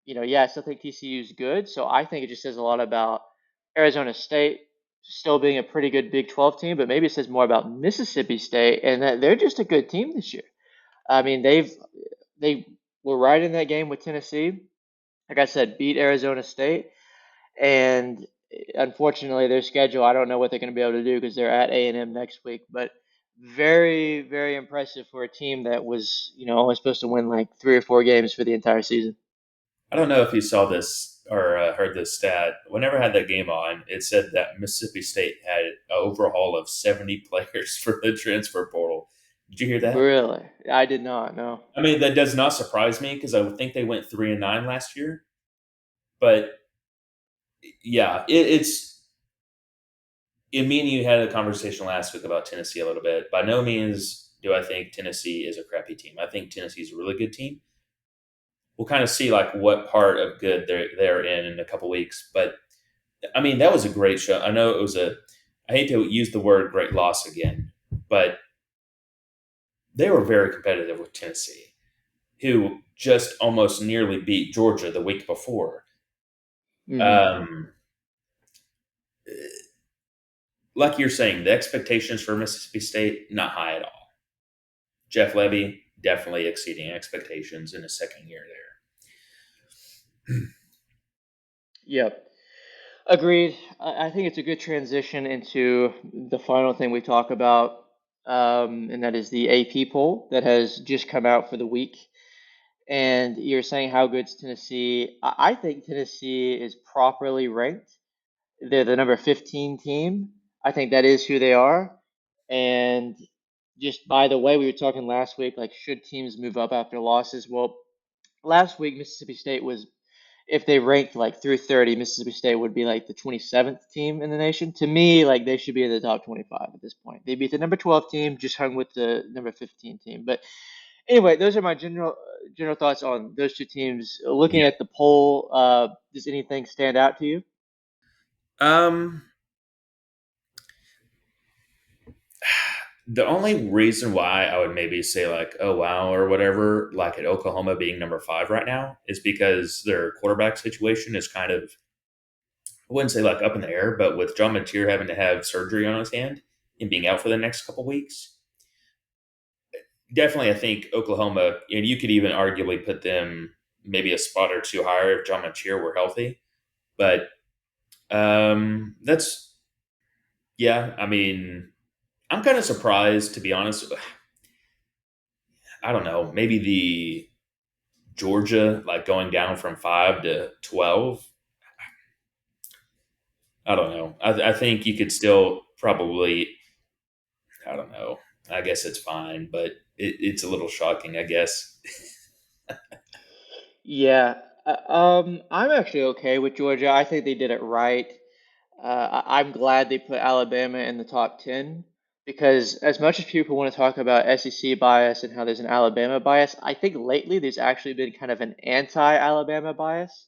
A: yeah, I still think TCU is good. So I think it just says a lot about Arizona State still being a pretty good Big 12 team, but maybe it says more about Mississippi State and that they're just a good team this year. I mean, they were right in that game with Tennessee. Like I said, beat Arizona State, and unfortunately, their schedule, I don't know what they're going to be able to do because they're at A&M next week. But very, very impressive for a team that was, only supposed to win like 3 or 4 games for the entire season.
B: I don't know if you saw this or heard this stat. Whenever I had that game on, it said that Mississippi State had an overhaul of 70 players for the transfer portal. Did you hear that?
A: Really, I did not know.
B: I mean, that does not surprise me because I would think they went 3-9 last year. But yeah, it's. Me and you had a conversation last week about Tennessee a little bit. By no means do I think Tennessee is a crappy team. I think Tennessee is a really good team. We'll kind of see like what part of good they're in a couple weeks. But I mean, that was a great show. I know it was a. I hate to use the word great loss again, but they were very competitive with Tennessee, who just almost nearly beat Georgia the week before.
A: Hmm.
B: Um, like you're saying, the expectations for Mississippi State not high at all. Jeff Levy definitely exceeding expectations in his second year there.
A: Yep. Agreed. I think it's a good transition into the final thing we talk about, and that is the AP poll that has just come out for the week. And you're saying how good's Tennessee? I think Tennessee is properly ranked. They're the number 15 team. I think that is who they are. And just by the way, we were talking last week, like should teams move up after losses? Well, last week Mississippi State was, if they ranked like through 30, Mississippi State would be like the 27th team in the nation. To me, like they should be in the top 25 at this point. They beat the number 12 team, just hung with the number 15 team. But anyway, those are my general thoughts on those two teams. Looking
B: Yeah.
A: at the poll, does anything stand out to you?
B: Um, the only reason why I would maybe say like, oh wow, or whatever, like at Oklahoma being number 5 right now, is because their quarterback situation is kind of, I wouldn't say like up in the air, but with John Mateer having to have surgery on his hand and being out for the next couple weeks, definitely I think Oklahoma, and you could even arguably put them maybe a spot or two higher if John Mateer were healthy. But that's yeah. I mean, I'm kind of surprised to be honest. I don't know. Maybe the Georgia like going down from 5 to 12. I don't know. I think you could still probably. I don't know. I guess it's fine, but it's a little shocking. I guess.
A: Yeah, I'm actually okay with Georgia. I think they did it right. I'm glad they put Alabama in the top 10 because, as much as people want to talk about SEC bias and how there's an Alabama bias, I think lately there's actually been kind of an anti-Alabama bias.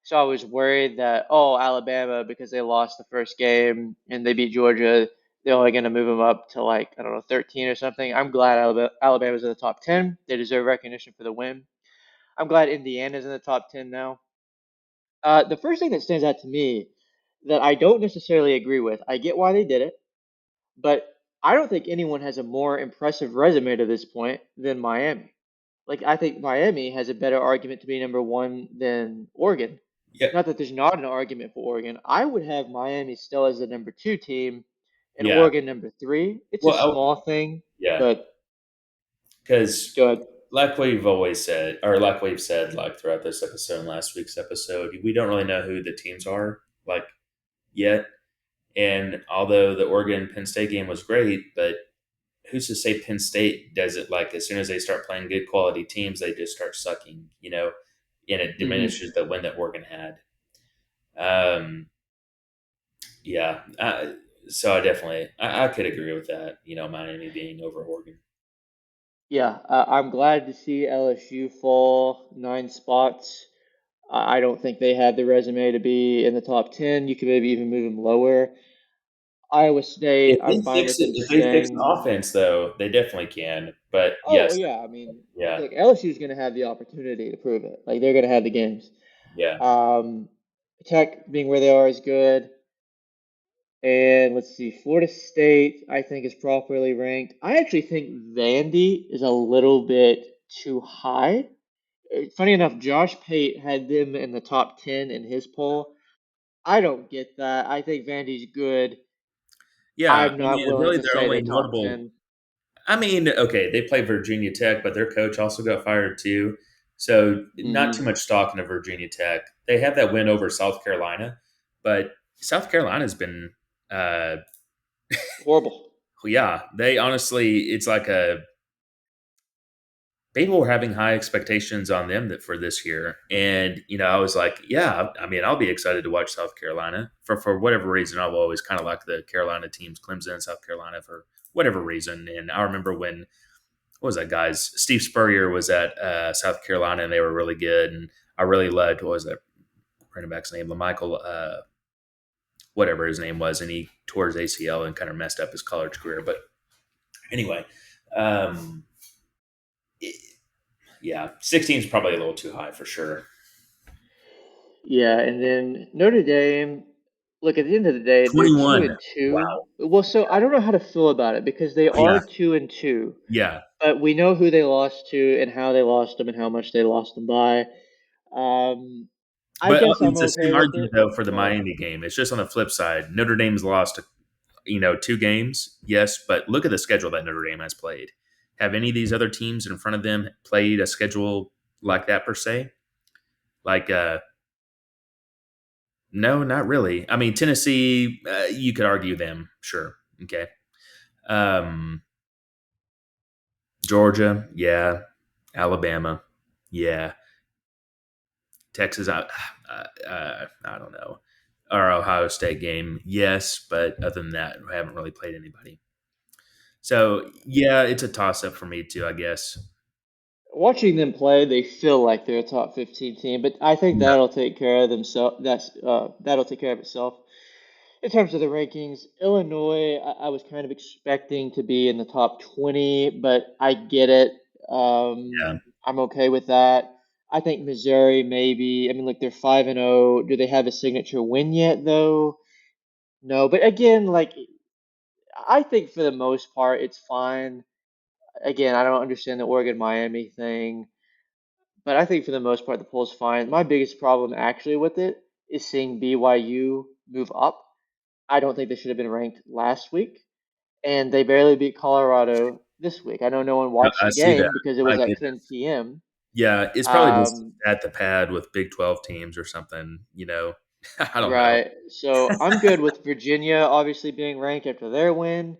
A: So I was worried that, oh, Alabama, because they lost the first game and they beat Georgia, they're only going to move them up to like, I don't know, 13 or something. I'm glad Alabama's in the top 10. They deserve recognition for the win. I'm glad Indiana's in the top 10 now. The first thing that stands out to me that I don't necessarily agree with, I get why they did it, but I don't think anyone has a more impressive resume to this point than Miami. Like, I think Miami has a better argument to be number one than Oregon.
B: Yeah.
A: Not that there's not an argument for Oregon. I would have Miami still as the number two team and
B: Yeah.
A: Oregon number three. It's a
B: Well,
A: small thing,
B: yeah,
A: but
B: because
A: go ahead.
B: like we've always said, or like we've said, like throughout this episode and last week's episode, we don't really know who the teams are like yet. And although the Oregon Penn State game was great, but who's to say Penn State does it like as soon as they start playing good quality teams, they just start sucking, and it
A: Hmm.
B: diminishes the win that Oregon had. Um, yeah. So I could agree with that, Miami being over Oregon.
A: Yeah, I'm glad to see LSU fall 9 spots. I don't think they have the resume to be in the top 10. You could maybe even move them lower. Iowa State, I'm fine with them
B: If they fix the
A: staying.
B: offense, though, they definitely can. But
A: Oh,
B: yes,
A: yeah. I mean,
B: yeah,
A: look, LSU is going to have the opportunity to prove it. Like, they're going to have the games.
B: yeah,
A: Um, Tech being where they are is good. And let's see, Florida State, I think, is properly ranked. I actually think Vandy is a little bit too high. Funny enough, Josh Pate had them in the top 10 in his poll. I don't get that. I think Vandy's good.
B: yeah.
A: I'm
B: I
A: not
B: mean,
A: willing
B: really,
A: to
B: their
A: say
B: only
A: they're top
B: notable.
A: 10.
B: I mean, okay, they play Virginia Tech, but their coach also got fired too. So not too
A: Hmm.
B: much stock into Virginia Tech. They have that win over South Carolina, but South Carolina's been, uh,
A: Horrible.
B: yeah, they honestly, it's like a people were having high expectations on them that for this year, and I was like, yeah, I mean, I'll be excited to watch South Carolina for whatever reason. I've always kind of liked the Carolina teams, Clemson, South Carolina for whatever reason. And I remember when what was that guys? Steve Spurrier was at South Carolina, and they were really good. And I really loved what was that running back's name, Lamichael, whatever his name was, and he tore his ACL and kind of messed up his college career. But anyway, um, yeah, 16 is probably a little too high for sure.
A: Yeah, and then Notre Dame, look, at the end of the day, they're two
B: 21.
A: and two.
B: Wow.
A: Well, so I don't know how to feel about it because they are
B: Yeah.
A: 2 and 2,
B: Yeah.
A: but we know who they lost to and how they lost them and how much they lost them by. Um, I
B: But
A: guess I'm
B: it's the
A: okay
B: same
A: with
B: argument
A: it,
B: though for the
A: but
B: Miami game. It's just on the flip side. Notre Dame's lost, 2 games, yes, but look at the schedule that Notre Dame has played. Have any of these other teams in front of them played a schedule like that per se? Like, no, not really. I mean, Tennessee, you could argue them, sure, okay. Um, Georgia, yeah. Alabama, yeah. Texas, I don't know. Our Ohio State game, yes, but other than that, we haven't really played anybody. So yeah, it's a toss up for me too, I guess.
A: watching them play, they feel like they're a top 15 team, but I think
B: Yeah,
A: that'll take care of themselves. That'll take care of itself. In terms of the rankings, Illinois, I was kind of expecting to be in the top 20, but I get it.
B: yeah.
A: I'm okay with that. I think Missouri maybe. I mean, look, they're 5-0. Do they have a signature win yet, though? No, but again, like I think for the most part, it's fine. Again, I don't understand the Oregon Miami thing, but I think for the most part, the poll's fine. My biggest problem actually with it is seeing BYU move up. I don't think they should have been ranked last week, and they barely beat Colorado this week. I know no one watched
B: I
A: the
B: see that.
A: game because it
B: My
A: was at
B: goodness.
A: 10 p.m.
B: Yeah, it's probably just
A: Um,
B: at the pad with Big 12 teams or something. I don't know.
A: right. So I'm good with Virginia obviously being ranked after their win.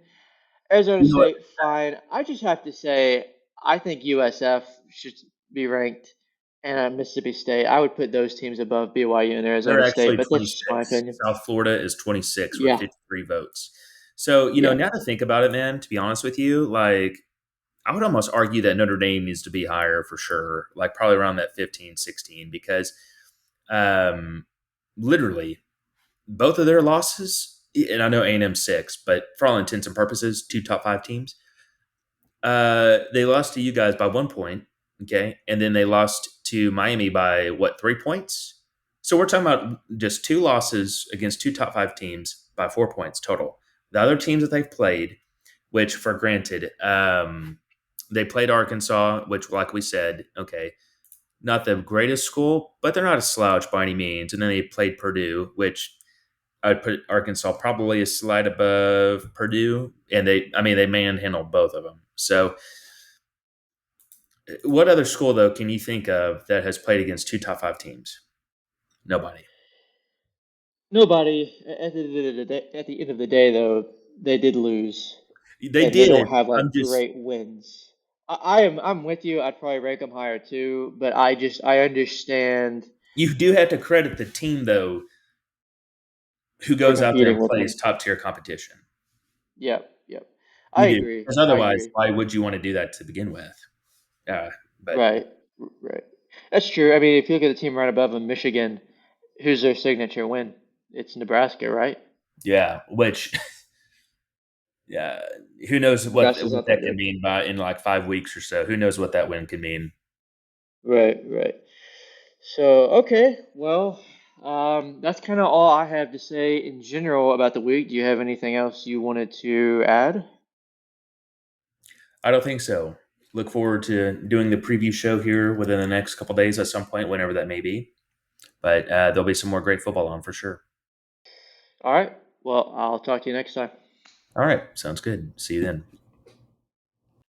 A: Arizona
B: You know what?
A: State, fine. I just have to say, I think USF should be ranked, and Mississippi State. I would put those teams above BYU and
B: They're
A: Arizona State,
B: actually
A: but that's just my
B: 26.
A: opinion.
B: South Florida is 26 with
A: Yeah,
B: 53 votes. So,
A: yeah.
B: now to think about it, man, to be honest with you, like, I would almost argue that Notre Dame needs to be higher for sure, like probably around that 15, 16, because um, literally both of their losses, and I know A&M 6, but for all intents and purposes, two top 5 teams, they lost to you guys by 1 point, okay, and then they lost to Miami by what 3 points. So we're talking about just two losses against two top 5 teams by 4 points total. The other teams that they've played, which for granted, they played Arkansas, which, like we said, okay, not the greatest school, but they're not a slouch by any means. And then they played Purdue, which I'd put Arkansas probably a slide above Purdue, and they manhandled both of them. So what other school, though, can you think of that has played against two top 5 teams? Nobody.
A: Nobody at the end of the day, at the end of the day, though, they did lose,
B: They
A: and they don't
B: did.
A: have
B: I'm
A: like
B: just,
A: great wins. I'm with you. I'd probably rank them higher too, but I understand
B: you do have to credit the team, though, who
A: for
B: goes out there
A: competing
B: and
A: with
B: plays
A: them.
B: top tier competition.
A: Yep, yep. I
B: You do.
A: agree.
B: Because
A: I
B: otherwise,
A: agree.
B: why would you want to do that to begin with? Uh, but
A: Right, right. That's true. I mean, if you look at the team right above them, Michigan, who's their signature win? It's Nebraska, right?
B: Yeah, which yeah, who knows
A: Nebraska's
B: what
A: not that
B: that could
A: good.
B: mean by in like 5 weeks or so. Who knows what that win could mean?
A: Right, right. So, okay, well, that's kind of all I have to say in general about the week. Do you have anything else you wanted to add?
B: I don't think so. Look forward to doing the preview show here within the next couple days at some point, whenever that may be. But there'll be some more great football on for sure.
A: All right. Well, I'll talk to you next time.
B: All right, sounds good. See you then.